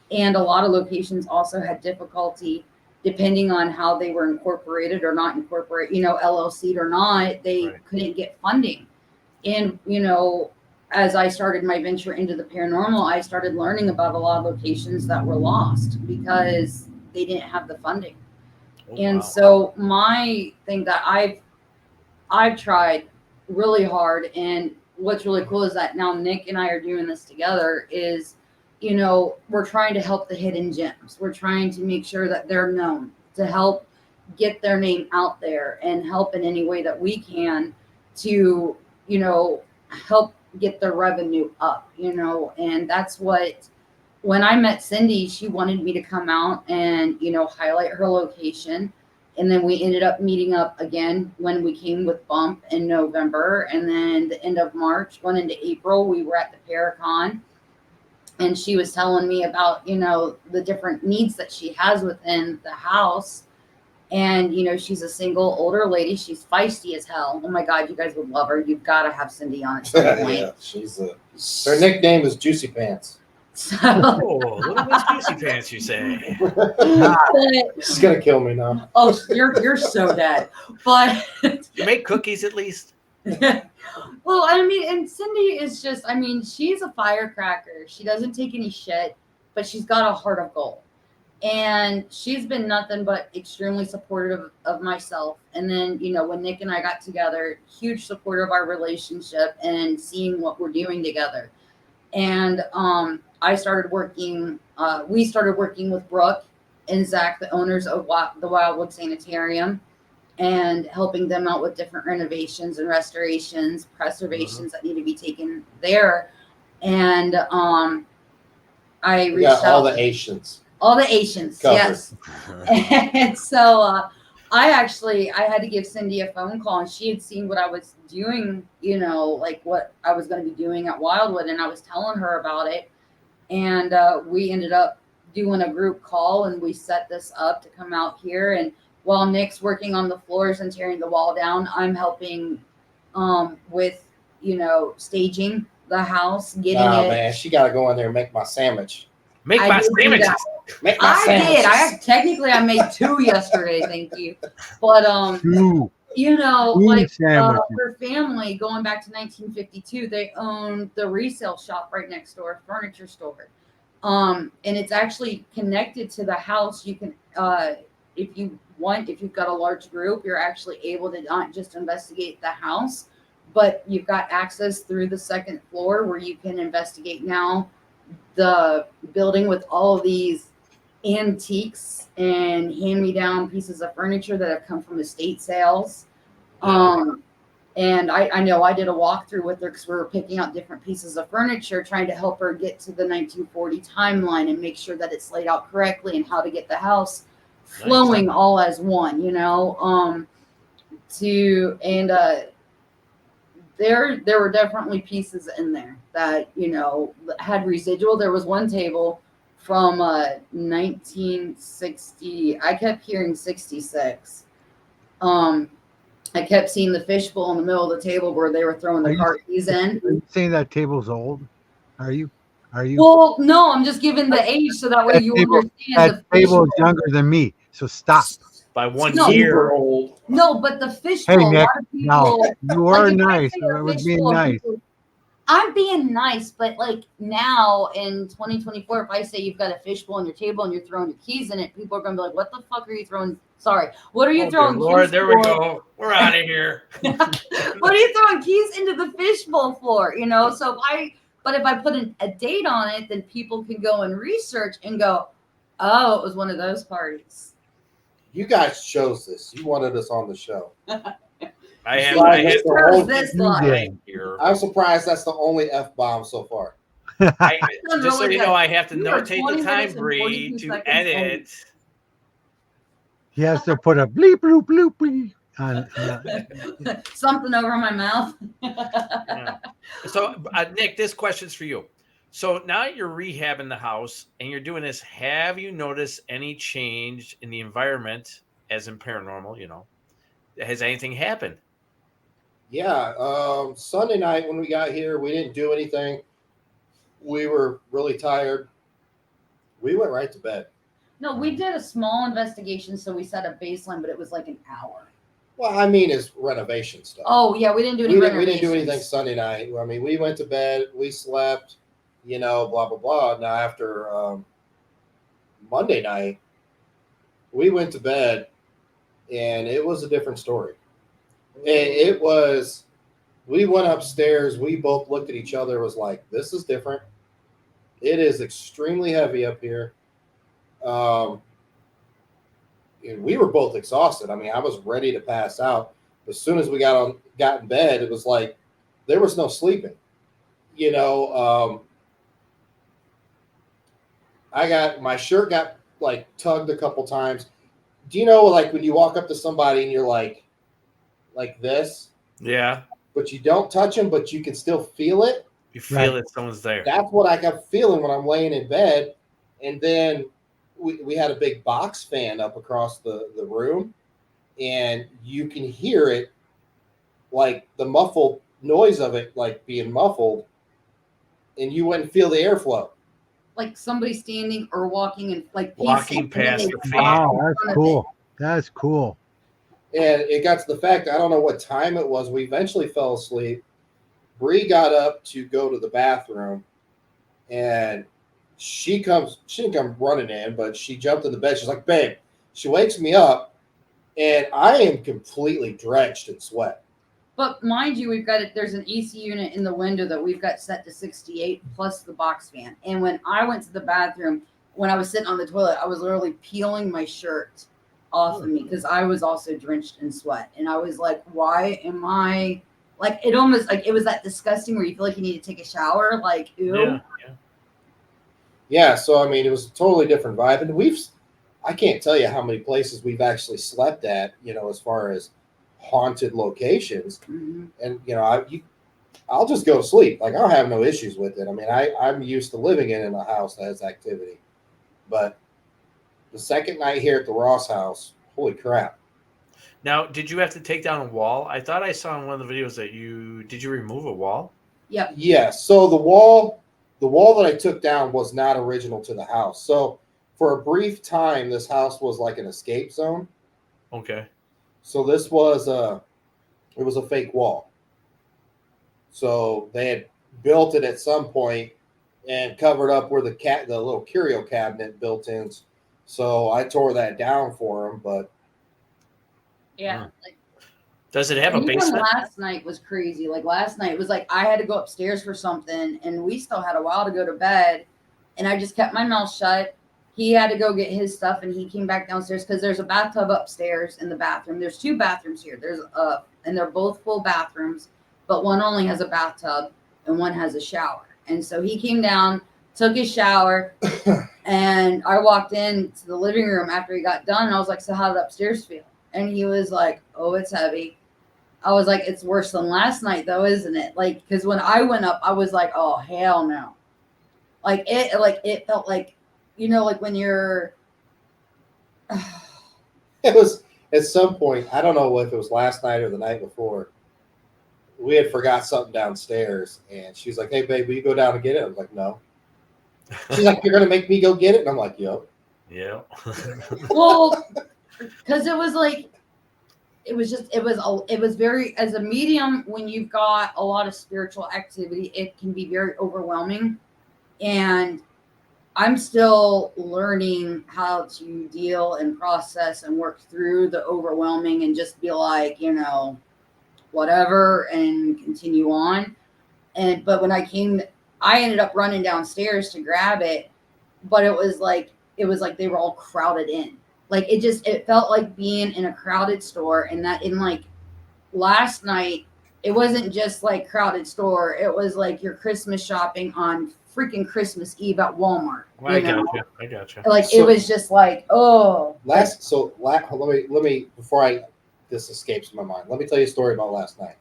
and a lot of locations also had difficulty depending on how they were incorporated or not incorporated, you know, LLC'd or not, they Right. couldn't get funding. And, you know, as I started my venture into the paranormal, I started learning about a lot of locations that were lost because they didn't have the funding. Oh, And wow. so my thing that I've tried really hard, and what's really cool is that now Nick and I are doing this together is, you know, we're trying to help the hidden gems. We're trying to make sure that they're known, to help get their name out there and help in any way that we can to, you know, help get their revenue up, you know. And that's what, when I met Cindy, she wanted me to come out and, you know, highlight her location. And then we ended up meeting up again when we came with Bump in November. And then the end of March, going into April, we were at the Paracon. And she was telling me about, you know, the different needs that she has within the house. And, you know, she's a single older lady. She's feisty as hell. Oh my God, you guys would love her. You've got to have Cindy on at some point. Yeah, she's her nickname is Juicy Pants. So, Oh, little Miss Juicy Pants, you say? but, She's gonna kill me now. oh, you're so dead. But You make cookies at least? well, I mean, and Cindy is just, I mean, she's a firecracker. She doesn't take any shit, but she's got a heart of gold. And she's been nothing but extremely supportive of myself. And then, you know, when Nick and I got together, huge supporter of our relationship and seeing what we're doing together. And I started working, we started working with Brooke and Zach, the owners of the Wildwood Sanitarium, and helping them out with different renovations and restorations, preservations that need to be taken there. And I We reached got out. all the Asians. All the Asians, Covered. yes. And so I had to give Cindy a phone call, and she had seen what I was doing, you know, like what I was going to be doing at Wildwood, and I was telling her about it. And we ended up doing a group call, and we set this up to come out here. And while Nick's working on the floors and tearing the wall down, I'm helping with, you know, staging the house, getting it. Man, she got to go in there and make my sandwich. Make I my did do sandwiches. that. Make my I sandwiches. did. I made 2 yesterday, thank you. But Two. you know, Two like sandwiches. her family going back to 1952, they owned the resale shop right next door, a furniture store. And it's actually connected to the house. You can if you've got a large group, you're actually able to not just investigate the house, but you've got access through the second floor where you can investigate now the building with all of these antiques and hand-me-down pieces of furniture that have come from estate sales. And I know I did a walkthrough with her because we were picking out different pieces of furniture, trying to help her get to the 1940 timeline and make sure that it's laid out correctly and how to get the house flowing all as one, you know. There were definitely pieces in there that, you know, had residual. There was one table from 1960. I kept hearing 66. I kept seeing the fishbowl in the middle of the table where they were throwing the car keys in. Are you saying that table's old? Are you? Well, no, I'm just giving the age so that way you understand. That table is younger than me, so stop. By 1 No. year. Old. No, but the fishbowl. Hey, a Nick, lot of people, you are if I nice. say a I was fishbowl, being nice. I'm being nice, but like now in 2024, if I say you've got a fishbowl on your table and you're throwing your keys in it, people are going to be like, what the fuck are you throwing? Sorry. What are you throwing keys Lord, there we for? go. We're out of here. What are you throwing keys into the fishbowl for? You know, so if I put a date on it, then people can go and research and go, oh, it was one of those parties. You guys chose this. You wanted us on the show. I have That's the How's whole- this You like? did. here. I'm surprised that's the only F-bomb so far. Just so you know, I have to We are notate 20 the time, minutes and Bree, 42 to seconds edit. He has to put a bleep bloop bloop bleep on. Something over my mouth. Yeah. So, Nick, this question's for you. So now you're rehabbing the house and you're doing this. Have you noticed any change in the environment, as in paranormal? You know, has anything happened? Yeah, Sunday night when we got here, we didn't do anything. We were really tired. We went right to bed. No, we did a small investigation, so we set a baseline, but it was like an hour. Well, I mean, it's renovation stuff. Oh yeah, we didn't do any we renovations. didn't do anything Sunday night. I mean, we went to bed, we slept, blah blah blah. Now after Monday night, we went to bed, and it was a different story. It was. We went upstairs. We both looked at each other. Was like, this is different. It is extremely heavy up here. And we were both exhausted. I mean, I was ready to pass out. As soon as we got in bed, it was like there was no sleeping. I got my shirt got like tugged a couple times. Do you know, like when you walk up to somebody and you're like this, Yeah, but you don't touch them, but you can still feel it? you feel that someone's there. That's what I kept feeling when I'm laying in bed. And then we had a big box fan up across the room, and you can hear it, like the muffled noise of it, like being muffled, and you wouldn't feel the airflow. Like somebody standing or walking and like Walking pacing, and then past they the fan. walk Wow, in that's front of cool. That's cool. And it got to the fact, I don't know what time it was. We eventually fell asleep. Bree got up to go to the bathroom, and she didn't come running in, but she jumped in the bed. She's like, babe. She wakes me up, and I am completely drenched in sweat. But mind you, there's an AC unit in the window that we've got set to 68 plus the box fan. And when I went to the bathroom, when I was sitting on the toilet, I was literally peeling my shirt off of me because I was also drenched in sweat. And I was like, why am I like, it almost like it was that disgusting where you feel like you need to take a shower, like ew. Yeah, so I mean, it was a totally different vibe. And I can't tell you how many places we've actually slept at, as far as haunted locations. Mm-hmm. And I'll just go to sleep. Like, I'll have no issues with it. I mean, I'm used to living in a house that has activity. But the second night here at the Ross house, holy crap. Now, did you have to take down a wall? I thought I saw in one of the videos that did you remove a wall? Yep. Yeah, so the wall that I took down was not original to the house. So for a brief time, this house was like an escape zone. Okay. So this was it was a fake wall. So they had built it at some point and covered up where the little curio cabinet built in. So I tore that down for them, but Yeah. Like, does it have a and even basement? last night was crazy. Like last night was like I had to go upstairs for something, and we still had a while to go to bed, and I just kept my mouth shut. He had to go get his stuff, and he came back downstairs because there's a bathtub upstairs in the bathroom. There's two bathrooms here. And they're both full bathrooms, but one only has a bathtub and one has a shower. And so he came down, took his shower, and I walked into the living room after he got done, and I was like, "So how did upstairs feel?" And he was like, "Oh, it's heavy." I was like, "It's worse than last night, though, isn't it?" Like, because when I went up, I was like, "Oh, hell no!" It felt like, like when you're. it was at some point, I don't know if it was last night or the night before, we had forgot something downstairs, and she's like, "Hey, babe, will you go down and get it?" I was like, "No." She's like, "You're going to make me go get it?" And I'm like, "Yep." Yeah. Well, because it was like, it was very, as a medium, when you've got a lot of spiritual activity, it can be very overwhelming. And I'm still learning how to deal and process and work through the overwhelming and just be like, whatever, and continue on. But when I ended up running downstairs to grab it, but it was like they were all crowded in. Like it felt like being in a crowded store, and that in like last night, it wasn't just like crowded store. It was like your Christmas shopping on freaking Christmas Eve at Walmart. I gotcha. Like So- it was just like, oh, Let me before this escapes my mind. Let me tell you a story about last night.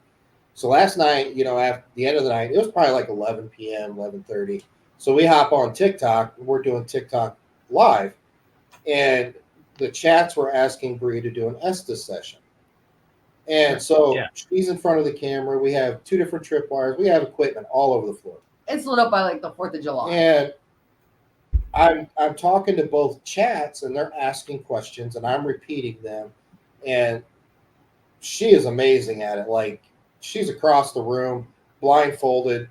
So last night, after the end of the night, it was probably like 11 p.m., 11:30. So we hop on TikTok. We're doing TikTok live, and the chats were asking Brie to do an Estes session. And so she's in front of the camera. We have 2 different tripwires. We have equipment all over the floor. it's lit up by like the 4th of July. And I'm talking to both chats, and they're asking questions, and I'm repeating them. And she is amazing at it. Like, she's across the room, blindfolded,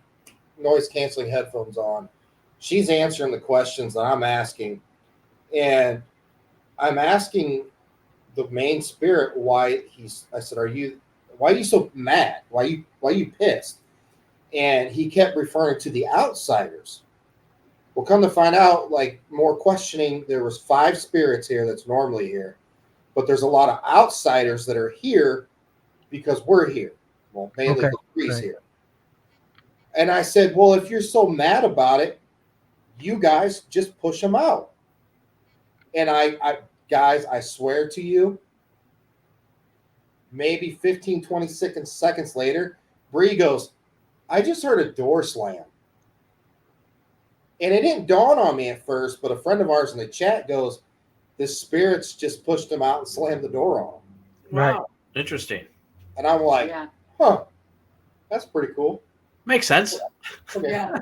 noise canceling headphones on. She's answering the questions that I'm asking, and I'm asking the main spirit why I said, why are you so mad? Why are you pissed? And he kept referring to the outsiders. Well, come to find out, like, more questioning, there was 5 spirits here that's normally here, but there's a lot of outsiders that are here because we're here. Well, mainly the Brie's here. And I said, well, if you're so mad about it, you guys just push them out. And guys, I swear to you, maybe 15, 20 seconds later, Brie goes, I just heard a door slam. And it didn't dawn on me at first, but a friend of ours in the chat goes, the spirits just pushed him out and slammed the door on him. Right. Wow. Interesting. And I'm like, huh, that's pretty cool. Makes sense. Okay. Yeah.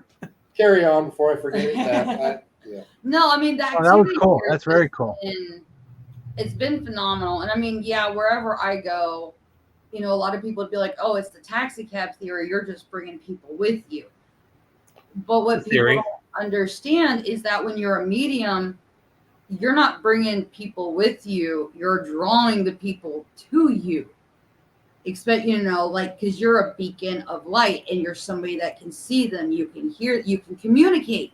Carry on before I forget that. No, I mean that was cool. That's very cool. It's been phenomenal. And I mean, wherever I go, a lot of people would be like, oh, it's the taxi cab theory. You're just bringing people with you. But what people don't understand is that when you're a medium, you're not bringing people with you. You're drawing the people to you. Because you're a beacon of light and you're somebody that can see them. You can hear, you can communicate.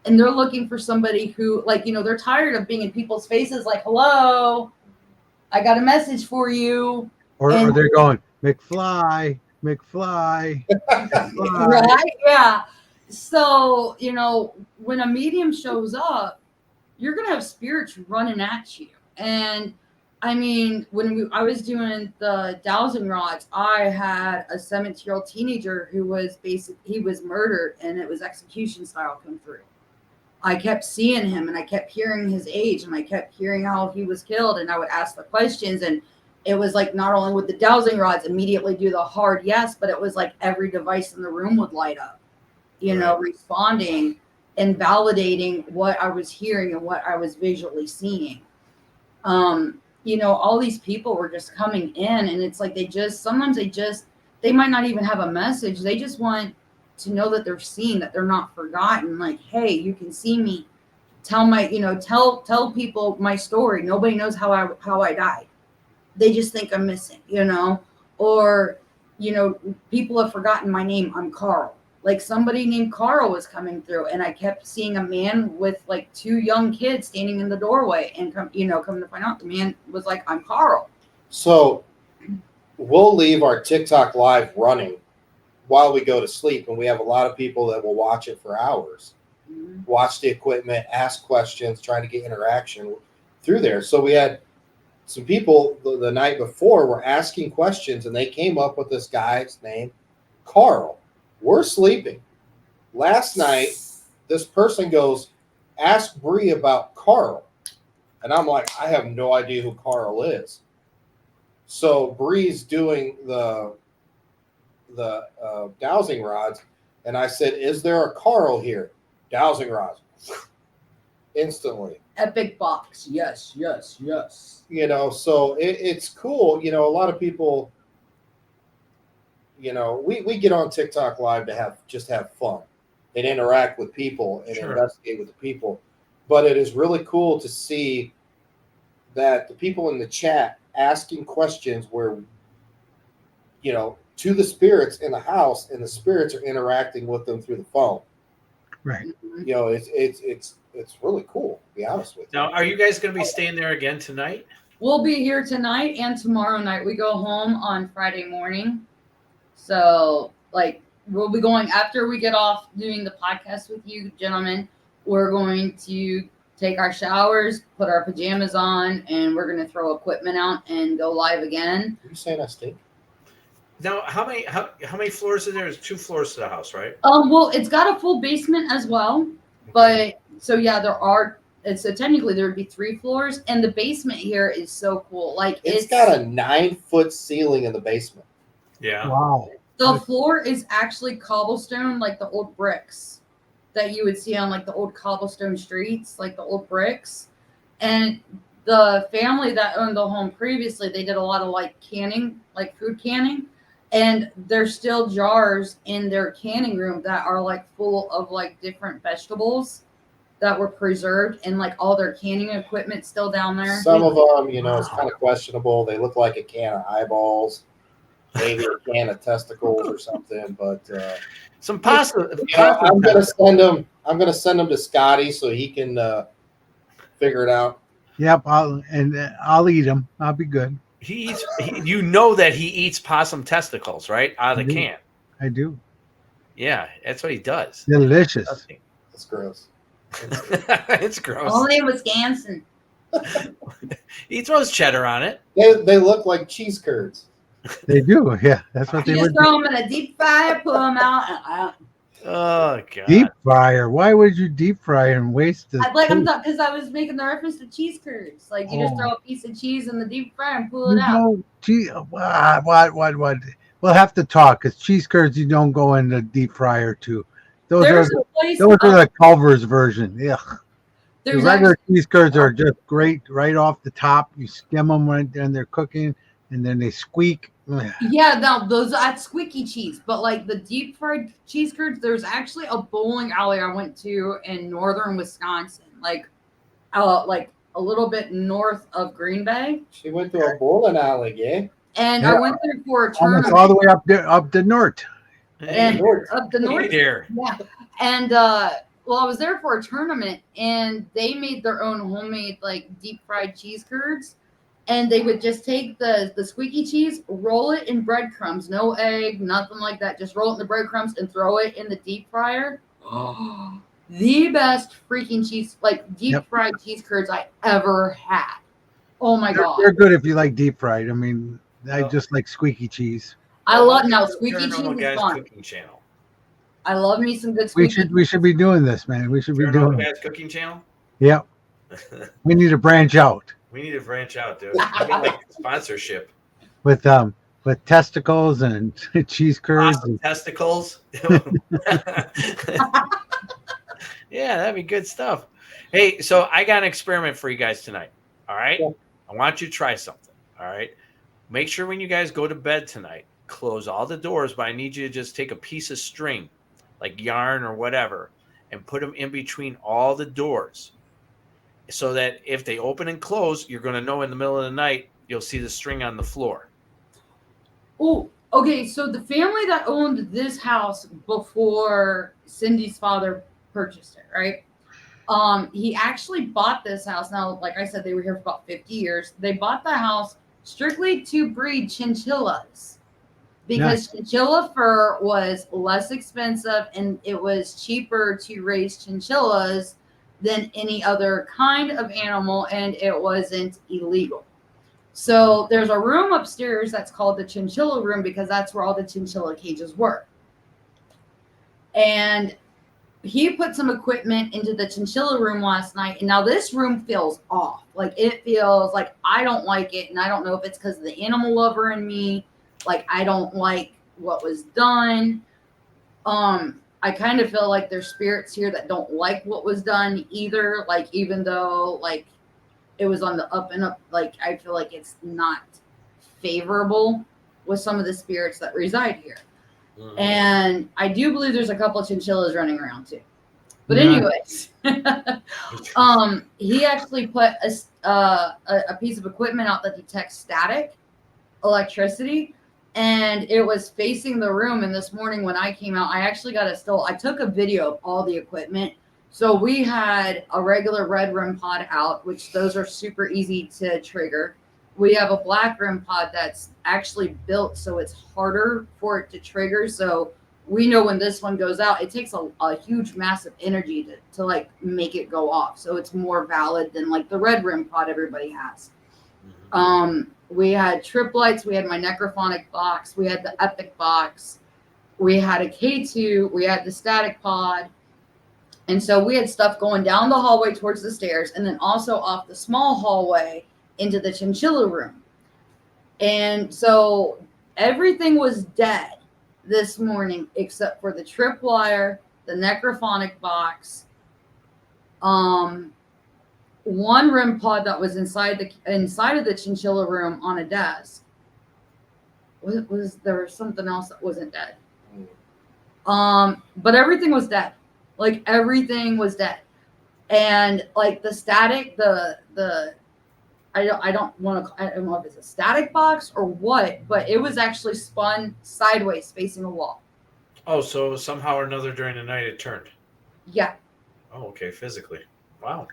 And they're looking for somebody who, they're tired of being in people's faces like, hello, I got a message for you. Or they're going, McFly. McFly. Right? Yeah. So, when a medium shows up, you're going to have spirits running at you. And I mean, when I was doing the dowsing rods, I had a 17-year-old teenager who was he was murdered, and it was execution style come through. I kept seeing him, and I kept hearing his age, and I kept hearing how he was killed, and I would ask the questions, and it was like not only would the dowsing rods immediately do the hard yes, but it was like every device in the room would light up, responding and validating what I was hearing and what I was visually seeing. All these people were just coming in, and it's like they might not even have a message. They just want to know that they're seen, that they're not forgotten. Like, hey, you can see me. Tell people my story. Nobody knows how I died. They just think I'm missing, or, people have forgotten my name. I'm Carl. Like, somebody named Carl was coming through, and I kept seeing a man with like 2 young kids standing in the doorway, and come to find out the man was like, I'm Carl. So we'll leave our TikTok live running while we go to sleep, and we have a lot of people that will watch it for hours, watch the equipment, ask questions, trying to get interaction through there. So we had some people the night before were asking questions, and they came up with this guy's name, Carl. We're sleeping. Last night, this person goes, ask Brie about Carl. And I'm like, I have no idea who Carl is. So Brie's doing the dowsing rods. And I said, is there a Carl here? Dowsing rods. Instantly. Epic box. Yes. So it's cool. A lot of people, we get on TikTok live to have fun and interact with people and investigate with the people. But it is really cool to see that the people in the chat asking questions where, to the spirits in the house, and the spirits are interacting with them through the phone. Right. It's really cool, to be honest with you. Now, are you guys going to be staying there again tonight? We'll be here tonight and tomorrow night. We go home on Friday morning. So, like, we'll be going after we get off doing the podcast with you, gentlemen. We're going to take our showers, put our pajamas on, and we're going to throw equipment out and go live again. You saying I stink? Now, how many floors is there? There's 2 floors to the house, right? Well, it's got a full basement as well. But, so yeah, so technically there would be 3 floors, and the basement here is so cool. Like, It's got a 9-foot ceiling in the basement. Yeah. Wow. The floor is actually cobblestone, like the old bricks that you would see on like the old cobblestone streets, like the old bricks. And the family that owned the home previously, they did a lot of like canning, like food canning. And there's still jars in their canning room that are like full of like different vegetables that were preserved, and like all their canning equipment still down there. Some of them, it's kind of questionable. They look like a can of eyeballs, maybe a can of testicles or something. But Some pasta. I'm gonna send them. I'm gonna send them to Scotty so he can figure it out. Yep, I'll eat them. I'll be good. He eats. You know that he eats possum testicles, right, out of the can. I do. Yeah, that's what he does. Delicious. That's gross. It's gross. Only in Wisconsin. He throws cheddar on it. They look like cheese curds. They do. Yeah, that's what You they just would. throw them in a deep fryer, pull them out, and Oh god. Deep fryer. Why would you deep fry and waste the? because I was making the reference to cheese curds. Like you just throw a piece of cheese in the deep fryer and pull it out. What? We'll have to talk because cheese curds you don't go in the deep fryer too. Those There's are a place. those are the Culver's version. Yeah. The There's regular actually, cheese curds are just great right off the top. You skim them when they're cooking, and then they squeak. yeah, now those that's squeaky cheese, but like the deep fried cheese curds, there's actually a bowling alley I went to in northern Wisconsin, like a little bit north of Green Bay, She went to a bowling alley, yeah. and Yeah. I went there for a Almost tournament. all the way up the north. And North. up the north. Hey there. Yeah. And well, I was there for a tournament, and they made their own homemade like deep fried cheese curds, and they would just take the squeaky cheese, roll it in breadcrumbs, no egg, nothing like that. Just roll it in the breadcrumbs and throw it in the deep fryer. Oh, the best freaking cheese, like deep fried cheese curds I ever had. Oh my god. They're good if you like deep fried. I mean, I just like squeaky cheese. I love now squeaky cheese Paranormal is Guys fun. Cooking Channel. I love me some good We squeaky. should be doing this, man. We should be doing Paranormal it. Guys Cooking Channel. Yep. We need to branch out We need to branch out, dude. I get like sponsorship. with testicles and cheese curds. Awesome testicles. Yeah, that'd be good stuff. Hey, so I got an experiment for you guys tonight. All right. Yeah. I want you to try something. All right. Make sure when you guys go to bed tonight, close all the doors, but I need you to just take a piece of string, like yarn or whatever, and put them in between all the doors so that if they open and close, you're going to know in the middle of the night, you'll see the string on the floor. Oh, okay. So the family that owned this house before Cindy's father purchased it, right? He actually bought this house. Now, like I said, they were here for about 50 years. They bought the house strictly to breed chinchillas because chinchilla fur was less expensive and it was cheaper to raise chinchillas than any other kind of animal, and it wasn't illegal. So there's a room upstairs that's called the chinchilla room because that's where all the chinchilla cages were. And he put some equipment into the chinchilla room last night, and now this room feels off. Like it feels like I don't like it, and I don't know if it's because of the animal lover in me. Like I don't like what was done. I kind of feel like there's spirits here that don't like what was done either. Like even though like it was on the up and up, like I feel like it's not favorable with some of the spirits that reside here. And I do believe there's a couple of chinchillas running around too. But anyways, he actually put a piece of equipment out that detects static, electricity, and it was facing the room. And this morning when I came out, I actually got I took a video of all the equipment. So we had a regular red REM pod out, which those are super easy to trigger. we have a black REM pod that's actually built so it's harder for it to trigger. So we know when this one goes out, it takes a huge, massive energy to like make it go off. So it's more valid than like the red REM pod everybody has. We had trip lights, we had my necrophonic box, we had the epic box, we had a K2, we had the static pod. And so we had stuff going down the hallway towards the stairs and then also off the small hallway into the chinchilla room. And so everything was dead this morning except for the tripwire, the necrophonic box, one REM pod that was inside of the chinchilla room on a desk. Was there something else that wasn't dead? But everything was dead. Like everything was dead. And like the static, I don't know if it's a static box or what, but it was actually spun sideways facing a wall. Oh, so somehow or another during the night it turned. Yeah. Oh, okay, physically. Wow.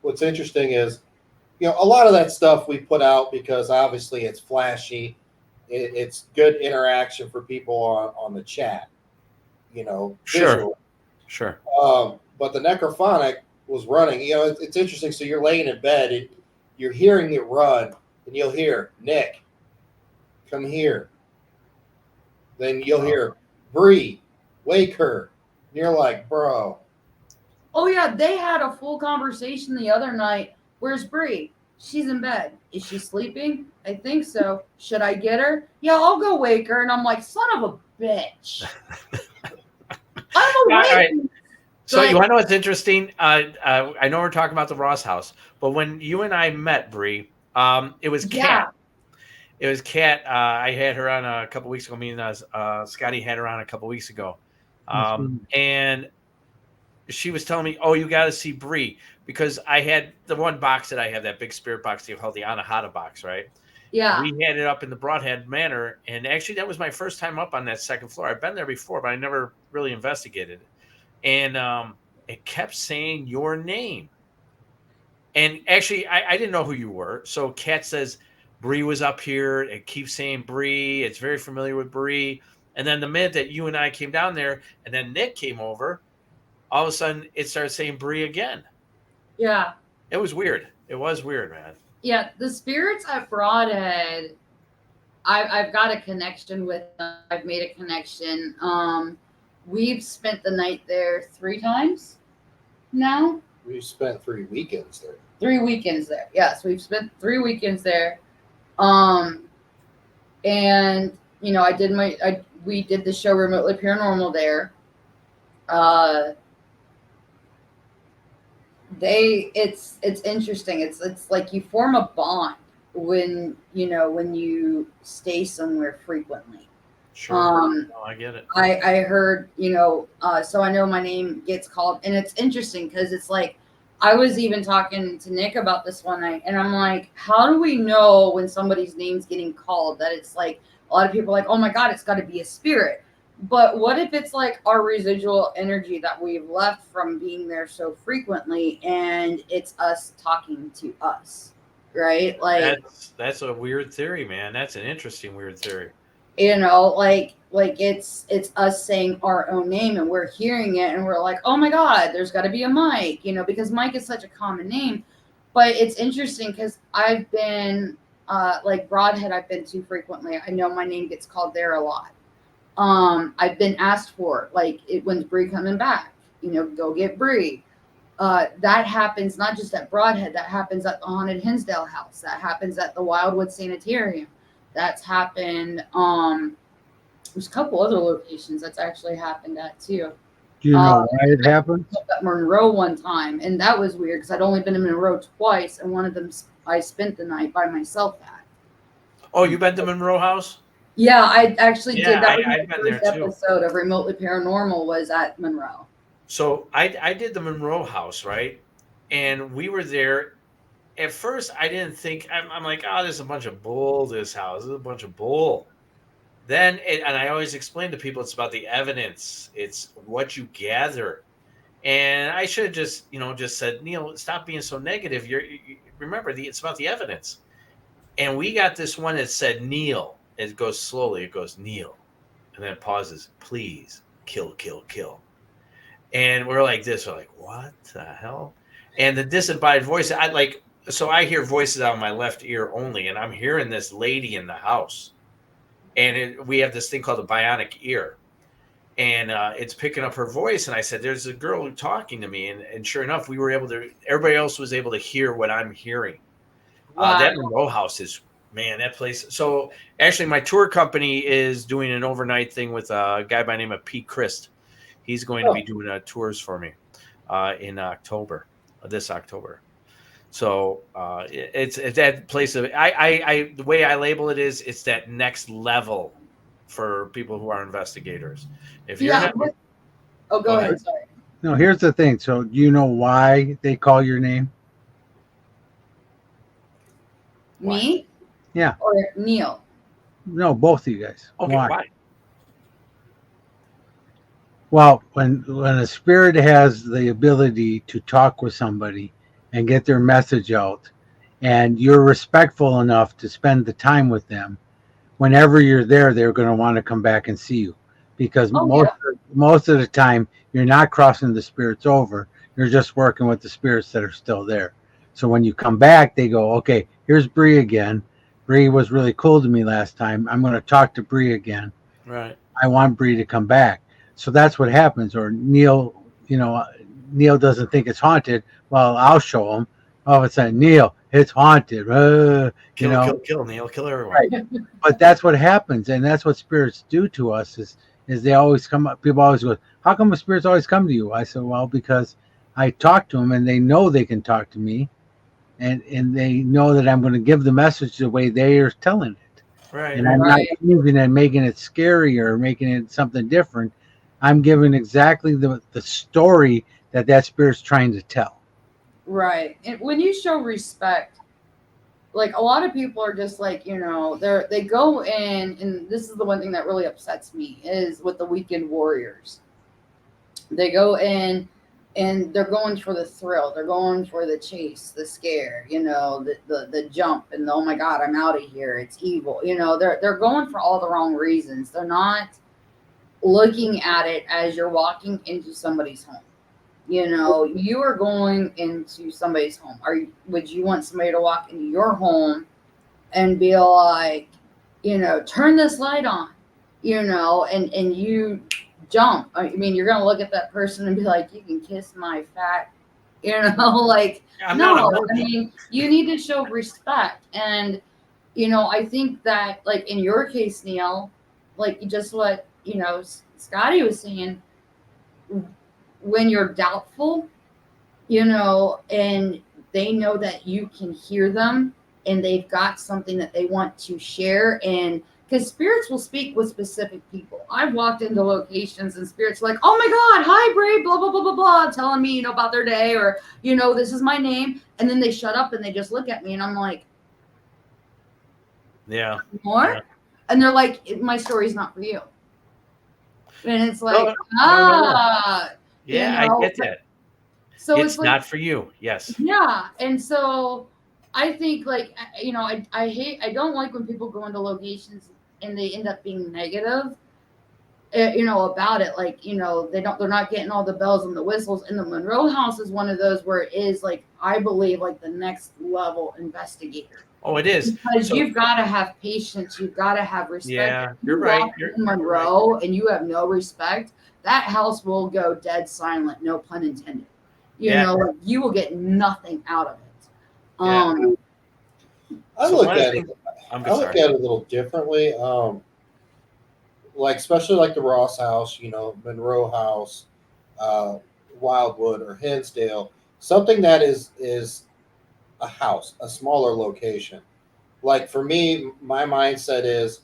What's interesting is, a lot of that stuff we put out because obviously it's flashy. It's good interaction for people on the chat, visual. Sure. But the necrophonic was running. It's interesting. So you're laying in bed, you're hearing it run, and you'll hear, Nick, come here. Then you'll hear, Brie, wake her. And you're like, bro. Oh, yeah, they had a full conversation the other night. Where's Brie? She's in bed. Is she sleeping? I think so. Should I get her? Yeah, I'll go wake her. And I'm like, son of a bitch. I'm awake. All right. So you want to know what's interesting? I know we're talking about the Ross house, but when you and I met, Brie, it was Kat. It was Kat. I had her on a couple weeks ago. Me and Scotty had her on a couple weeks ago. And she was telling me, oh, you got to see Brie, because I had the one box that I have, that big spirit box they call the Anahata box, right? Yeah. We had it up in the Broadhead Manor, and actually that was my first time up on that second floor. I've been there before, but I never really investigated it. And it kept saying your name. And actually, I didn't know who you were. So Kat says, Brie was up here. It keeps saying Brie. It's very familiar with Brie. And then the minute that you and I came down there, and then Nick came over, all of a sudden it started saying Brie again. Yeah. It was weird. It was weird, man. Yeah, the spirits at Broadhead, I've got a connection with them. I've made a connection. We've spent the night there 3 times now. We've spent 3 weekends there. 3 weekends there. Yes, we've spent 3 weekends there. And we did the show Remotely Paranormal there. It's interesting. It's like you form a bond when you stay somewhere frequently. I get it. I heard, so I know my name gets called, and it's interesting because it's like, I was even talking to Nick about this one night, and I'm like, how do we know when somebody's name's getting called that it's like, a lot of people are like, oh my God, it's got to be a spirit. But what if it's like our residual energy that we've left from being there so frequently, and it's us talking to us, right? Like that's a weird theory, man. That's an interesting weird theory. Like it's us saying our own name, and we're hearing it, and we're like, oh my God, there's got to be a Mike, because Mike is such a common name. But it's interesting because I've been like Broadhead, I've been too frequently. I know my name gets called there a lot. I've been asked for, like, when's Brie coming back? Go get Brie. That happens not just at Broadhead. That happens at the Haunted Hinsdale House. That happens at the Wildwood Sanitarium. That's happened. There's a couple other locations that's actually happened at too. Do you know why it happened? At Monroe one time, and that was weird because I'd only been in Monroe twice, and one of them I spent the night by myself at. Oh, you been to Monroe House? Yeah, I actually did. That was I've the been first there too. episode of Remotely Paranormal was at Monroe. So I did the Monroe House, right? And we were there. At first, I didn't think, I'm like, oh, there's a bunch of bull, this house. There's a bunch of bull. Then, and I always explain to people, it's about the evidence. It's what you gather. And I should have just said, Neil, stop being so negative. Remember, it's about the evidence. And we got this one that said Neal. It goes slowly. It goes Neal. And then it pauses. Please kill, kill, kill. And we're like this. We're like, what the hell? And the disembodied voice, so I hear voices out of my left ear only. And I'm hearing this lady in the house. And we have this thing called a bionic ear. And it's picking up her voice. And I said, there's a girl talking to me. And sure enough, everybody else was able to hear what I'm hearing. Wow. That Monroe house is, man, that place. So actually my tour company is doing an overnight thing with a guy by the name of Pete Christ. He's going to be doing tours for me in this October. So it's that place of, I the way I label it is, it's that next level for people who are investigators. If you're not, go ahead. Sorry. No, here's the thing. So do you know why they call your name? Me? Yeah. Or Neal? No, both of you guys. okay, why? Well, when a spirit has the ability to talk with somebody and get their message out, and you're respectful enough to spend the time with them, whenever you're there, they're going to want to come back and see you, because most of the time you're not crossing the spirits over. You're just working with the spirits that are still there. So when you come back, they go, okay, here's Brie again. Brie was really cool to me last time. I'm going to talk to Brie again. Right. I want Brie to come back. So that's what happens. Or Neal doesn't think it's haunted. Well, I'll show him. All of a sudden, Neal, it's haunted. Kill Neal, kill everyone. Right. But that's what happens, and that's what spirits do to us. Is they always come up. People always go, "How come the spirits always come to you?" I said, "Well, because I talk to them, and they know they can talk to me, and they know that I'm going to give the message the way they are telling it. Right. And I'm not changing and making it scary or making it something different. I'm giving exactly the story that spirit's trying to tell." Right. And when you show respect, like a lot of people are just like, they go in, and this is the one thing that really upsets me is with the weekend warriors. They go in and they're going for the thrill. They're going for the chase, the scare, the jump, and oh my God, I'm out of here. It's evil. They're going for all the wrong reasons. They're not looking at it as you're walking into somebody's home. You are going into somebody's home. Would you want somebody to walk into your home and be like, turn this light on, and you jump? I mean, you're going to look at that person and be like, you can kiss my fat, like, no, I mean, you need to show respect. And, I think that, like, in your case, Neal, like just what, Scotty was saying, when you're doubtful, and they know that you can hear them and they've got something that they want to share, and because spirits will speak with specific people. I've walked into locations and spirits are like, oh my God, hi, Brie, blah, blah, blah, blah, blah, telling me, about their day, or, this is my name. And then they shut up and they just look at me and I'm like, yeah. More? Yeah. And they're like, my story's not for you. And it's like, no. Yeah, I get that. So it's like, not for you. Yes. Yeah. And so I think, like, I don't like when people go into locations and they end up being negative, about it. Like, they're not getting all the bells and the whistles. And the Monroe house is one of those where it is, like, I believe, like the next level investigator. Oh, it is. Because you've got to have patience. You've got to have respect. Yeah, you're right. You're in Monroe and you have no respect, that house will go dead silent, no pun intended. Like, you will get nothing out of it. I look at it a little differently. Like, especially like the Ross house, Monroe house, Wildwood or Hinsdale, something that is a house, a smaller location. Like, for me, my mindset is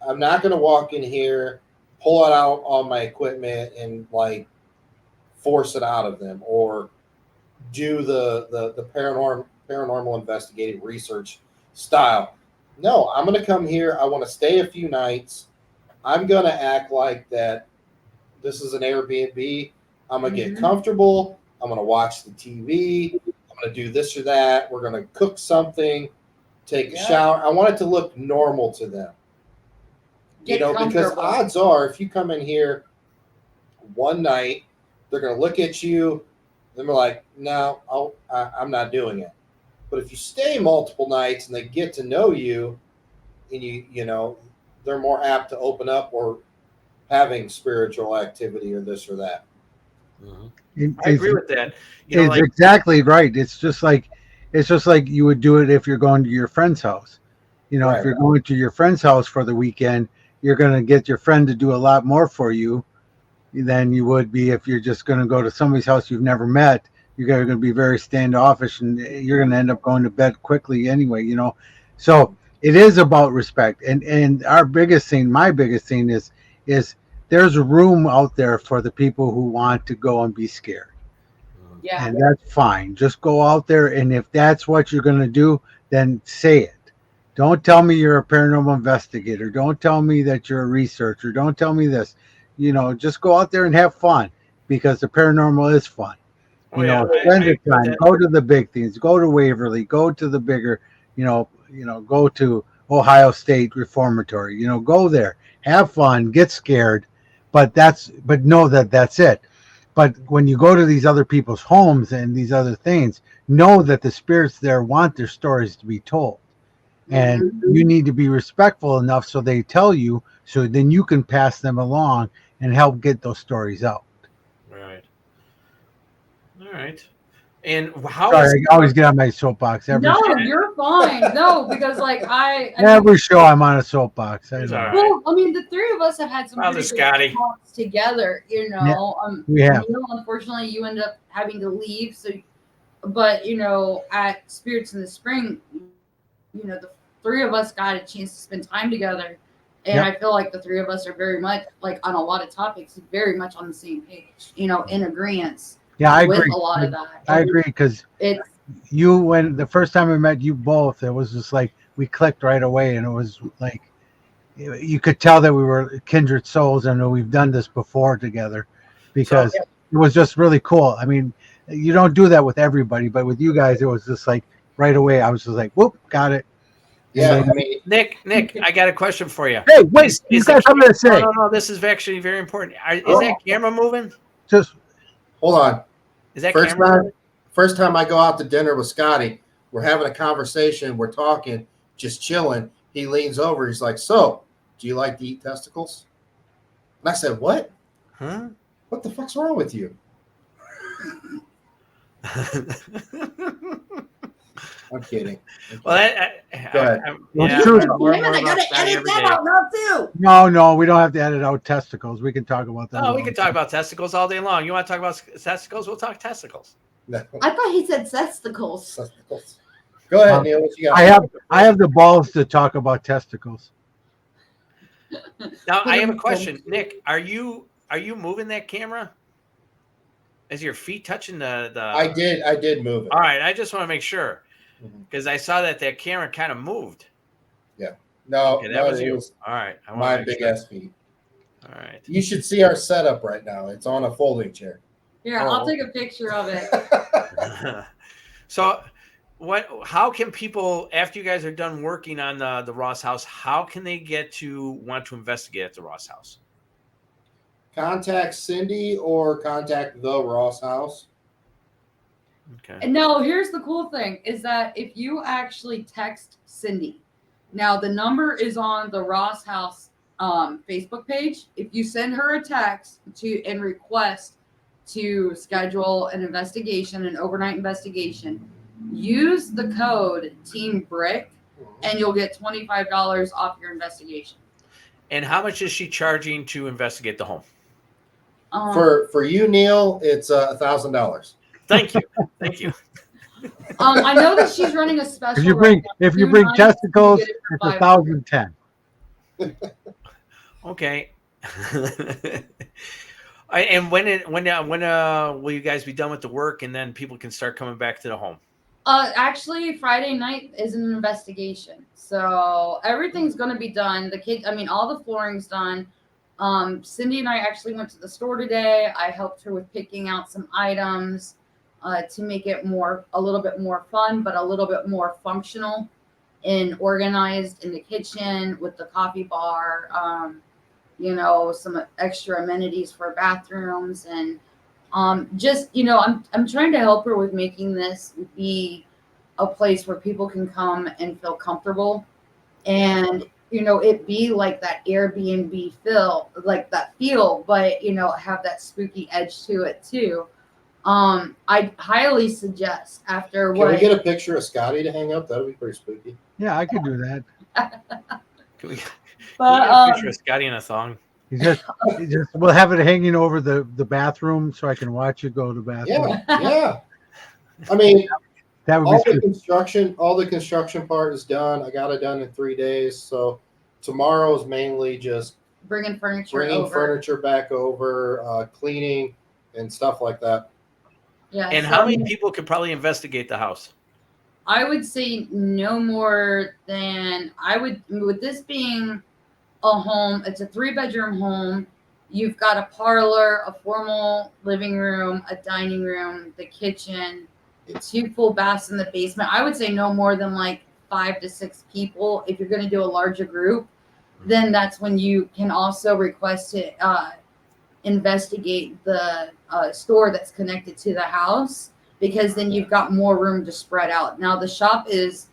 I'm not going to walk in here, pull out all my equipment and like force it out of them, or do the paranormal investigative research style. No, I'm going to come here. I want to stay a few nights. I'm going to act like that this is an Airbnb. I'm going to get comfortable. I'm going to watch the TV. I'm going to do this or that. We're going to cook something. take a shower. I want it to look normal to them. Get Because comfortable. odds are, if you come in here one night, they're going to look at you, and they're like, no, I'm not doing it. But if you stay multiple nights and they get to know you, and they're more apt to open up or having spiritual activity or this or that. I agree with that. It's exactly right. It's just like you would do it if you're going to your friend's house. Right. If you're going to your friend's house for the weekend, you're going to get your friend to do a lot more for you than you would be if you're just going to go to somebody's house you've never met. You're going to be very standoffish, and you're going to end up going to bed quickly anyway. So it is about respect. And our biggest thing, my biggest thing is there's room out there for the people who want to go and be scared. Yeah. And that's fine. Just go out there, and if that's what you're going to do, then say it. Don't tell me you're a paranormal investigator. Don't tell me that you're a researcher. Don't tell me this. Just go out there and have fun, because the paranormal is fun. Spend your time. Go to the big things. Go to Waverly. Go to the bigger, go to Ohio State Reformatory. Go there. Have fun. Get scared. But know that that's it. But when you go to these other people's homes and these other things, know that the spirits there want their stories to be told. And you need to be respectful enough so they tell you, so then you can pass them along and help get those stories out. Right. All right. And how? Sorry, I always get on my soapbox. You're fine. No, because every show I'm on a soapbox. Right. Well, the three of us have had some pretty good talks together. We have. Unfortunately, you end up having to leave. So, but at Spirits in the Spring, the three of us got a chance to spend time together, and I feel like the three of us are very much on a lot of topics, very much on the same page. In agreement. Yeah, I agree. With a lot of that. I agree, because when the first time I met you both, it was just like we clicked right away, and it was like you could tell that we were kindred souls, and we've done this before together, because it was just really cool. You don't do that with everybody, but with you guys, it was just like right away. I was just like, whoop, got it. Yeah, Nick, I got a question for you. Hey, wait, you got something to say? No, this is actually very important. Is that camera moving? Just hold on. Is that camera moving? First time I go out to dinner with Scotty, we're having a conversation, we're talking, just chilling. He leans over, he's like, "So, do you like to eat testicles?" And I said, "What? Huh? What the fuck's wrong with you?" I'm kidding. Well, go ahead. I gotta edit that out now too. No, we don't have to edit out testicles. We can talk about that. Oh, we can talk about testicles all day long. You want to talk about testicles? We'll talk testicles. No. I thought he said testicles. Go ahead, Neil. What you got? I have the balls to talk about testicles. Now I have a question, Nick. Are you moving that camera? Is your feet touching the? I did move it. All right, I just want to make sure, because I saw that camera kind of moved. Yeah. No, okay, that was you. All right. My big ass feet. All right. You should see our setup right now. It's on a folding chair. Here, I'll take a picture of it. So, how can people, after you guys are done working on the Ross house, how can they get to want to investigate at the Ross house? Contact Cindy or contact the Ross house. Okay. No, here's the cool thing is that if you actually text Cindy, now the number is on the Ross house Facebook page. If you send her a text and request to schedule an overnight investigation, use the code Team Brick and you'll get $25 off your investigation. And how much is she charging to investigate the home? For you, Neil, it's $1,000. Thank you. I know that she's running a special. If you bring testicles, it's $1,010. Okay. And when will you guys be done with the work, and then people can start coming back to the home? Actually, Friday night is an investigation, so everything's going to be done. The kids, all the flooring's done. Cindy and I actually went to the store today. I helped her with picking out some items to make it a little bit more fun, but a little bit more functional. and organized in the kitchen with the coffee bar, some extra amenities for bathrooms, and just, I'm trying to help her with making this be a place where people can come and feel comfortable, and it be like that Airbnb feel, but have that spooky edge to it too. I highly suggest after Can we get a picture of Scotty to hang up? That would be pretty spooky. Yeah, I could do that. Can we get but a picture of Scotty in a thong? We'll have it hanging over the bathroom so I can watch you go to the bathroom. Yeah. I mean, that would all be the construction part is done. I got it done in 3 days. So tomorrow is mainly just bringing furniture back over, cleaning and stuff like that. Yeah. And how many people could probably investigate the house? I would say no more than with this being a home. It's a 3-bedroom home. You've got a parlor, a formal living room, a dining room, the kitchen, 2 full baths in the basement. I would say no more than like 5 to 6 people. If you're going to do a larger group, then that's when you can also request to investigate the store that's connected to the house, because then you've got more room to spread out. Now the shop is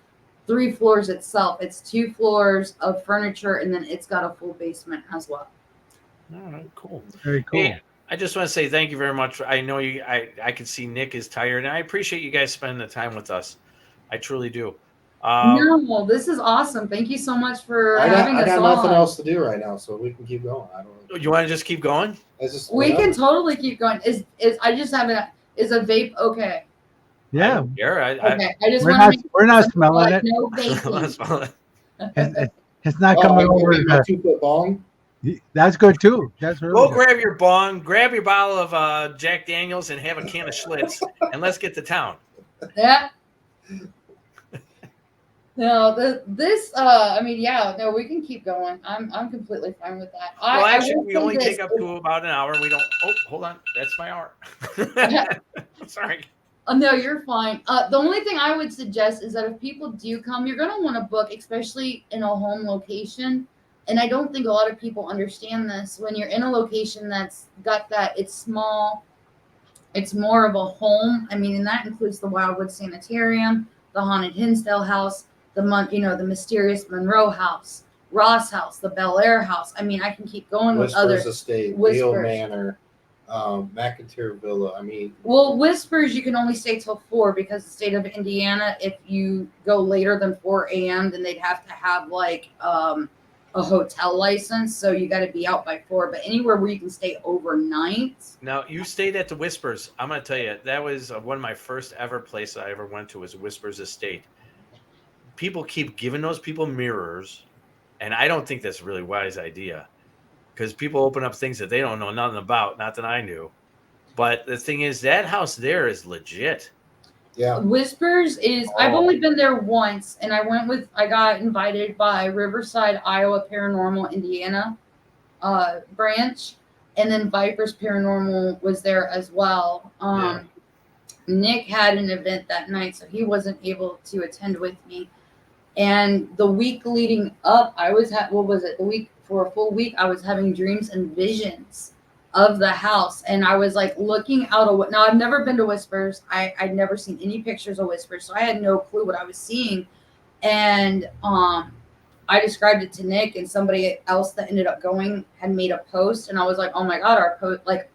3 floors itself. It's 2 floors of furniture, and then it's got a full basement as well. All right, cool. Very cool. Hey, I just want to say thank you very much. I know I can see Nick is tired, and I appreciate you guys spending the time with us. I truly do. No, this is awesome. Thank you so much for having us on. I got nothing else to do right now, so we can keep going. I don't know. You want to just keep going? We can totally keep going. I just have is a vape okay? Yeah. Okay. I just we're not smelling it. No vaping. It's not coming over. 2-foot bong. That's good too. That's really good. Grab your bong, grab your bottle of Jack Daniels, and have a can of Schlitz, and let's get to town. Yeah. No, we can keep going. I'm completely fine with that. Well, actually, we only take up to about an hour. We don't. Oh, hold on, that's my hour. Sorry. No, you're fine. The only thing I would suggest is that if people do come, you're going to want to book, especially in a home location. And I don't think a lot of people understand this. When you're in a location that's got that, it's small, it's more of a home. I mean, and that includes the Wildwood Sanitarium, the Haunted Hinsdale House, the mysterious Monroe House, Ross House, the Bellaire House. I mean, I can keep going with other Estate, Neal Manor, McIntyre Villa. I mean, Whispers you can only stay till 4 because the state of Indiana, if you go later than 4 a.m., then they'd have to have like a hotel license, so you got to be out by 4. But anywhere where you can stay overnight. Now, you stayed at the Whispers. I'm going to tell you, that was one of my first ever places I ever went to was Whispers Estate. People keep giving those people mirrors, and I don't think that's a really wise idea because people open up things that they don't know nothing about, not that I knew. But the thing is, that house there is legit. Yeah. Whispers is, I've only been there once, and I got invited by Riverside, Iowa Paranormal, Indiana branch, and then Vipers Paranormal was there as well. Nick had an event that night, so he wasn't able to attend with me. And the week leading up, the week for a full week, I was having dreams and visions of the house, and I was like looking out now I've never been to Whispers. I'd never seen any pictures of Whispers, so I had no clue what I was seeing. And I described it to Nick, and somebody else that ended up going had made a post, and I was like, oh my god, our post, like,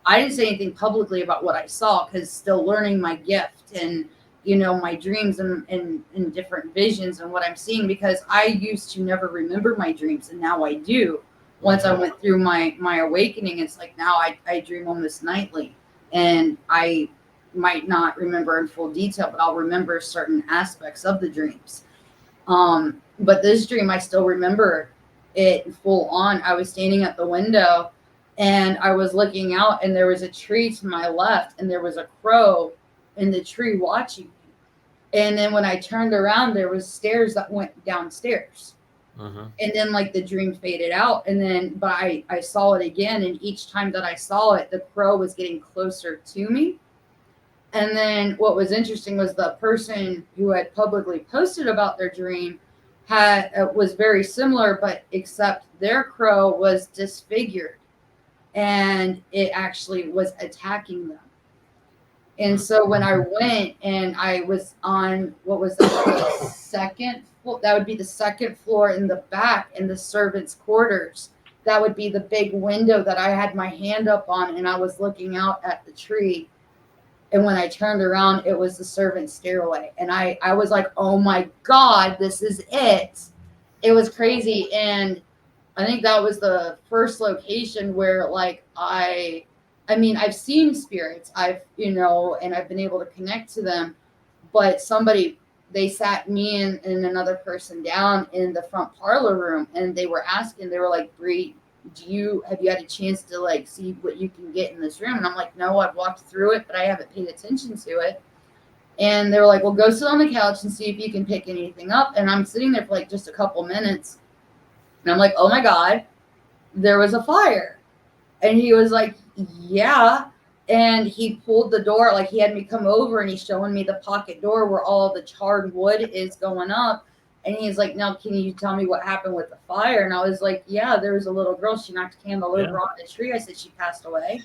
I didn't say anything publicly about what I saw because still learning my gift and my dreams and different visions and what I'm seeing, because I used to never remember my dreams, and now I do. Once I went through my awakening, it's like now I dream almost nightly, and I might not remember in full detail, but I'll remember certain aspects of the dreams. But this dream, I still remember it full on. I was standing at the window, and I was looking out, and there was a tree to my left, and there was a crow in the tree watching me. And then when I turned around, there was stairs that went downstairs. And then like the dream faded out, and then but I saw it again, and each time that I saw it, the crow was getting closer to me. And then what was interesting was the person who had publicly posted about their dream was very similar, but except their crow was disfigured and it actually was attacking them. And so when I went and I was on, what was that, the second, that would be the second floor in the back in the servants' quarters. That would be the big window that I had my hand up on and I was looking out at the tree. And when I turned around, it was the servants' stairway. And I was like, oh my God, this is it. It was crazy. And I think that was the first location where like I mean, I've seen spirits, and I've been able to connect to them, but they sat me and another person down in the front parlor room and they were like, Brie, have you had a chance to like see what you can get in this room? And I'm like, no, I've walked through it, but I haven't paid attention to it. And they were like, well, go sit on the couch and see if you can pick anything up. And I'm sitting there for like just a couple minutes. And I'm like, oh my God, there was a fire. And he was like, yeah. And he pulled the door, like he had me come over and he's showing me the pocket door where all the charred wood is going up. And he's like, now, can you tell me what happened with the fire? And I was like, yeah, there was a little girl. She knocked a candle over on the tree. I said, she passed away.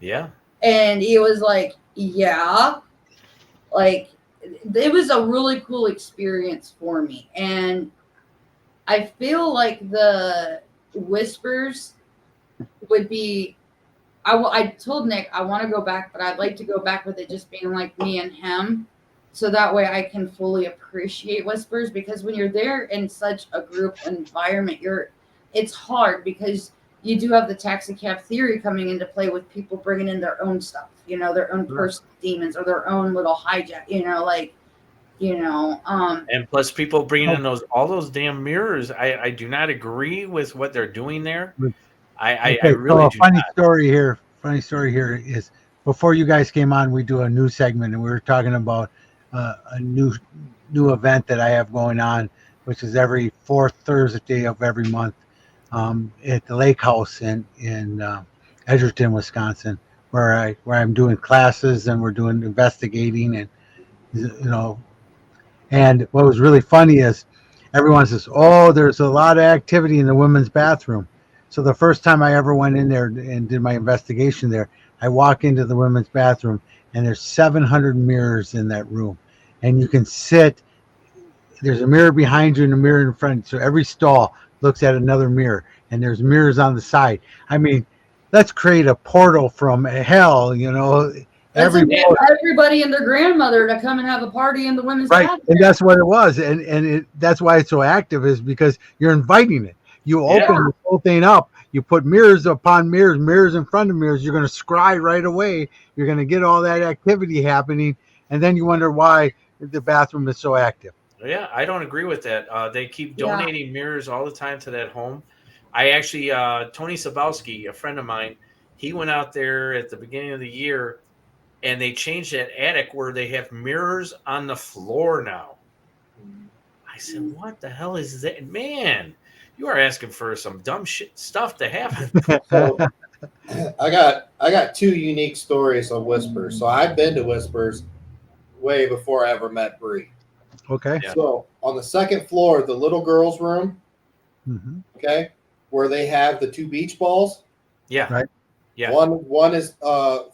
Yeah. And he was like, yeah. Like, it was a really cool experience for me. And I feel like the whispers would be, I told Nick I want to go back, but I'd like to go back with it just being like me and him. So that way I can fully appreciate whispers, because when you're there in such a group environment, it's hard because you do have the taxi cab theory coming into play with people bringing in their own stuff, their own personal demons or their own little hijack, and plus people bringing in all those damn mirrors. I do not agree with what they're doing there. I really do funny not. Funny story here is, before you guys came on, we do a new segment and we were talking about a new event that I have going on, which is every fourth Thursday of every month at the Lake House in Edgerton, Wisconsin, where I'm doing classes and we're doing investigating, and and what was really funny is everyone says, oh, there's a lot of activity in the women's bathroom. So the first time I ever went in there and did my investigation there, I walk into the women's bathroom and there's 700 mirrors in that room. And you can sit, there's a mirror behind you and a mirror in front. So every stall looks at another mirror and there's mirrors on the side. I mean, let's create a portal from hell, everybody and their grandmother to come and have a party in the women's bathroom. And that's what it was. And that's why it's so active, is because you're inviting it. You open the whole thing up. You put mirrors upon mirrors, mirrors in front of mirrors. You're going to scry right away. You're going to get all that activity happening. And then you wonder why the bathroom is so active. Yeah, I don't agree with that. They keep donating mirrors all the time to that home. I actually, Tony Sabowski, a friend of mine, he went out there at the beginning of the year and they changed that attic where they have mirrors on the floor now. I said, what the hell is that? Man, you are asking for some dumb shit stuff to happen. So, I got two unique stories of whispers. So I've been to whispers way before I ever met Brie. Okay. Yeah. So on the second floor, the little girls' room, okay, where they have the two beach balls. Yeah. Right. Yeah. One is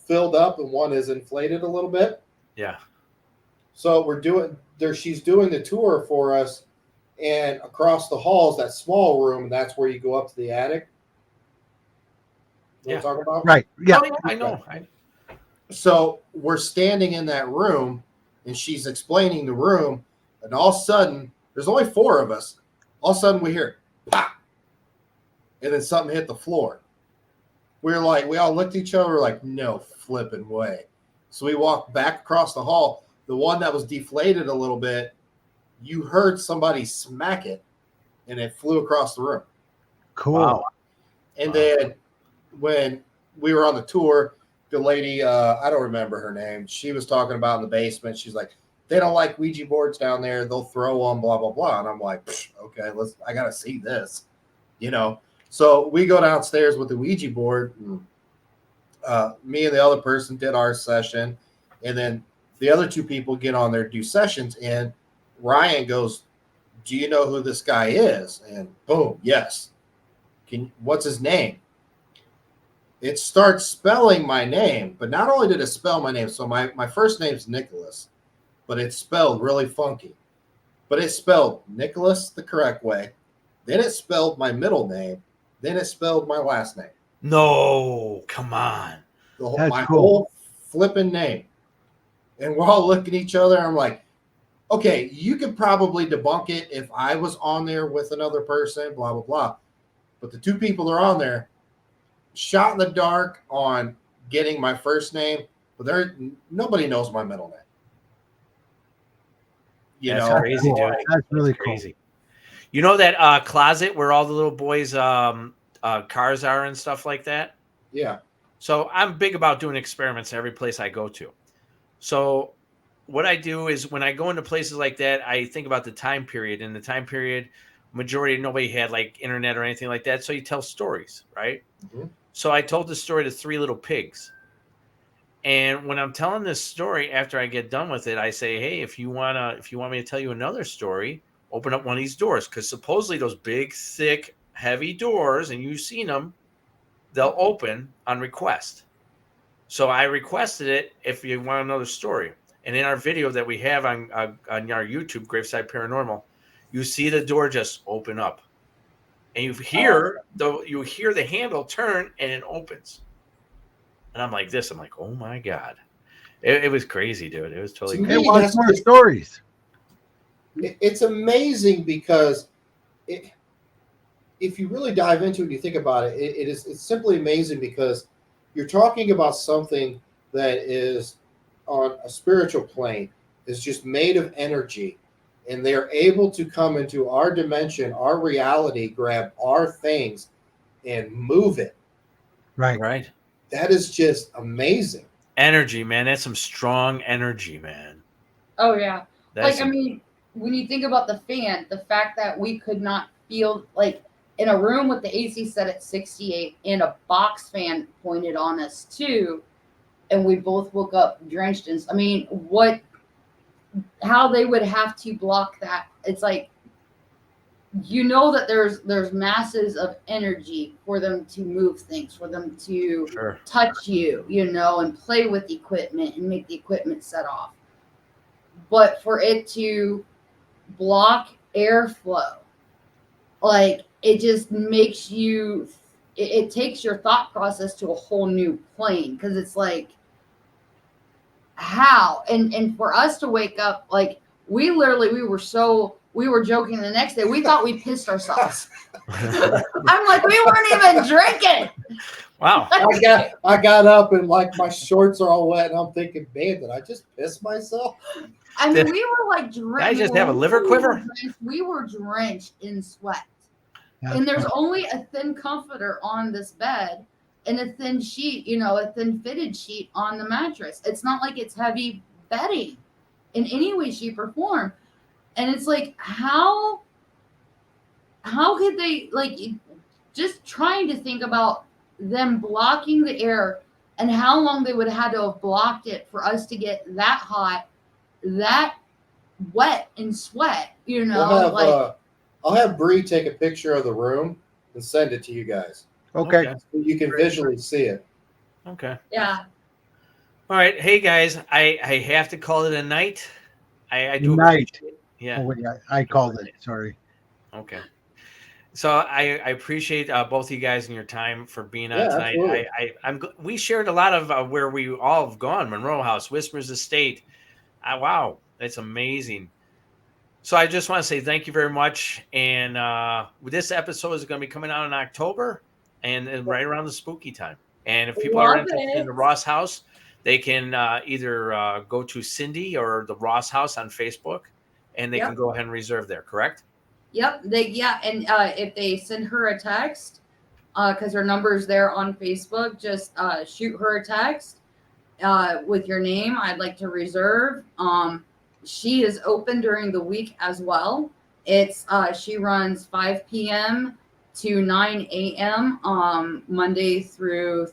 filled up and one is inflated a little bit. Yeah. So we're doing there. She's doing the tour for us, and across the hall is that small room, and that's where you go up to the attic. You know what I'm talking about? Right. Yeah. Oh, yeah, I know. So we're standing in that room, and she's explaining the room, and all of a sudden, there's only four of us. All of a sudden, we hear pop, and then something hit the floor. We all looked at each other, like, no flipping way. So we walked back across the hall. The one that was deflated a little bit, you heard somebody smack it, and it flew across the room. Cool. Wow. And then when we were on the tour, the lady, I don't remember her name, she was talking about in the basement. She's like, they don't like Ouija boards down there. They'll throw them, blah, blah, blah. And I'm like, okay, I got to see this, So we go downstairs with the Ouija board. And, me and the other person did our session. And then The other two people get on there, do sessions, and Ryan goes, "Do you know who this guy is?" And boom, yes. What's his name? It starts spelling my name, but not only did it spell my name, so my first name's Nicholas, but it's spelled really funky. But it spelled Nicholas the correct way. Then it spelled my middle name. Then it spelled my last name. No, come on. My whole flipping name. And we're all looking at each other. I'm like, okay, you could probably debunk it if I was on there with another person, blah, blah, blah. But the two people that are on there, shot in the dark on getting my first name, but nobody knows my middle name. That's crazy, dude. That's really crazy. You know that closet where all the little boys' cars are and stuff like that? Yeah. So I'm big about doing experiments every place I go to. So what I do is when I go into places like that, I think about the time period. In the time period, majority nobody had like internet or anything like that. So you tell stories, right? Mm-hmm. So I told the story to Three Little Pigs. And when I'm telling this story, after I get done with it, I say, hey, if you want me to tell you another story, open up one of these doors. Because supposedly those big, thick, heavy doors, and you've seen them, they'll open on request. So I requested it if you want another story. And in our video that we have on our YouTube, Graveside Paranormal, you see the door just open up. And you hear the handle turn and it opens. And I'm like this. I'm like, oh my God. It was crazy, dude. It was totally crazy. Hey, what's more stories? It's amazing because if you really dive into it and you think about it, it's simply amazing because you're talking about something that is on a spiritual plane, is just made of energy, and they're able to come into our dimension, our reality, grab our things and move it. Right. That is just amazing. Energy, man. That's some strong energy, man. Oh, yeah. I mean, when you think about the fan, the fact that we could not feel like in a room with the AC set at 68 and a box fan pointed on us too, and we both woke up drenched in, I mean, how they would have to block that. It's like, you know that there's masses of energy for them to move things, for them to touch you, and play with equipment and make the equipment set off. But for it to block airflow, like it just makes you, it takes your thought process to a whole new plane, because it's like, how? And for us to wake up, like we were joking the next day. We thought we pissed ourselves. I'm like, we weren't even drinking. Wow. I got up and like my shorts are all wet, and I'm thinking, man, did I just piss myself? I mean, we were like drenched. I just have a liver quiver. We were drenched in sweat. Yeah. And there's only a thin comforter on this bed and a thin sheet, a thin fitted sheet on the mattress. It's not like it's heavy bedding in any way, shape, or form. And it's like, how could they, like, just trying to think about them blocking the air and how long they would have had to have blocked it for us to get that hot, that wet and sweat, I'll have Brie take a picture of the room and send it to you guys. Okay. So you can visually see it. Okay. Yeah. All right. Hey, guys, I have to call it a night. I do. Night. Yeah. Oh, wait, I called it. Sorry. Okay. So I appreciate both of you guys and your time for being on tonight. We shared a lot of where we all have gone: Monroe House, Whispers Estate. Wow, that's amazing. So I just want to say thank you very much. And this episode is going to be coming out in October, and right around the spooky time. And if people are interested in the Ross House, they can either go to Cindy or the Ross House on Facebook, and they can go ahead and reserve there. Correct? Yep. And if they send her a text, because her number is there on Facebook, just shoot her a text with your name. I'd like to reserve. She is open during the week as well. It's she runs 5 p.m. to 9 a.m. Monday through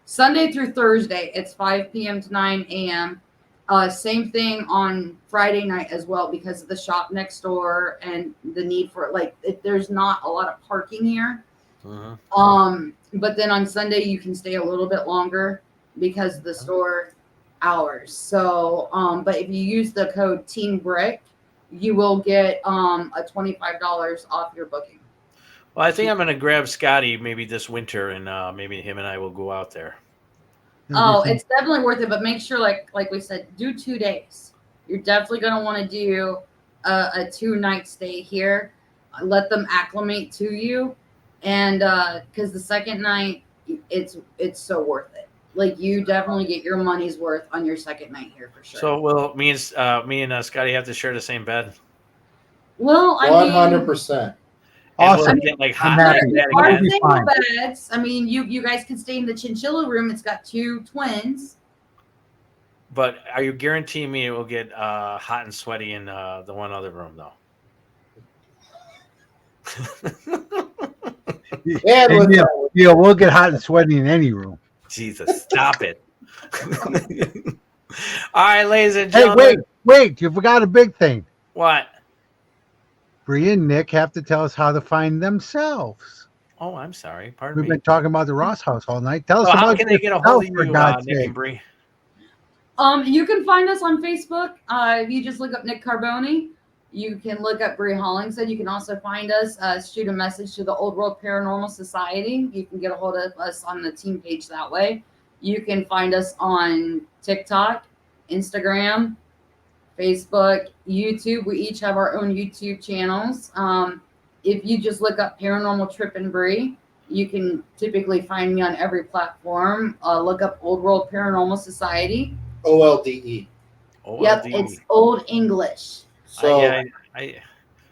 Sunday through Thursday, it's 5 p.m. to 9 a.m. Same thing on Friday night as well because of the shop next door and the need for there's not a lot of parking here. But then on Sunday you can stay a little bit longer because of the store hours. So, but if you use the code Team Brick, you will get a $25 off your booking. Well, I think I'm going to grab Scotty maybe this winter, and maybe him and I will go out there. Oh, it's definitely worth it, but make sure, like we said, do 2 days. You're definitely going to want to do a 2-night stay here. Let them acclimate to you, and because the second night, it's so worth it. Like, you definitely get your money's worth on your second night here for sure. So will me and Scotty have to share the same bed? Well, I 100%. Awesome. Get like I'm hot happy. like that Our again. single beds. I mean, you guys can stay in the chinchilla room. It's got 2 twins. But are you guaranteeing me it will get hot and sweaty in the one other room though? Yeah, we'll get hot and sweaty in any room. Jesus, stop it. All right, ladies and gentlemen. Hey, wait, you forgot a big thing. What? Brie and Nick have to tell us how to find themselves. Oh, I'm sorry. Pardon We've me. been talking about the Ross house all night. Tell us So how about can they get a hold of for you, God's Nick sake. and Brie? You can find us on Facebook. If you just look up Nick Carboni, you can look up Brie Hollingshead. You can also find us, shoot a message to the Olde World Paranormal Society. You can get a hold of us on the team page that way. You can find us on TikTok, Instagram, Facebook, YouTube. We each have our own YouTube channels. If you just look up Paranormal Trip and Brie, you can typically find me on every platform. Look up Olde World Paranormal Society. OLDE. Yep, it's Old English. So,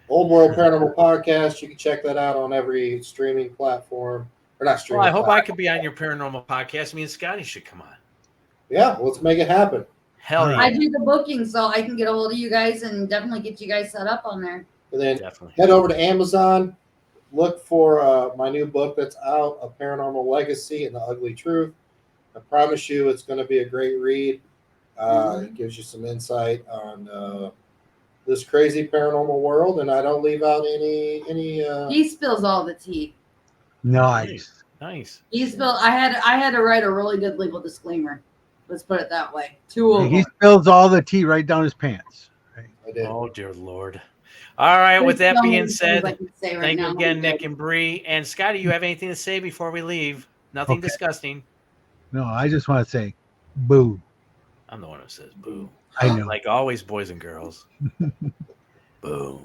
Olde World Paranormal Podcast. You can check that out on every streaming platform. Or not streaming. Well, I hope platform. I could be on your paranormal podcast. Me and Scotty should come on. Yeah, let's make it happen. Hell yeah. I do the booking, so I can get a hold of you guys and definitely get you guys set up on there. And then Definitely. head over to Amazon. Look for my new book that's out, A Paranormal Legacy and the Ugly Truth. I promise you it's going to be a great read. It gives you some insight on this crazy paranormal world, and I don't leave out any. He spills all the tea. Nice. He spilled. I had to write a really good legal disclaimer. Let's put it that way. 2 of He them. spills all the tea right down his pants. Right? I did. Oh, dear Lord. All right. With that being said, say right thank you now. again, Nick and Brie. And Scotty, you have anything to say before we leave? Nothing Okay. disgusting. No, I just want to say, boo. I'm the one who says boo. I know. Like always, boys and girls. Boo.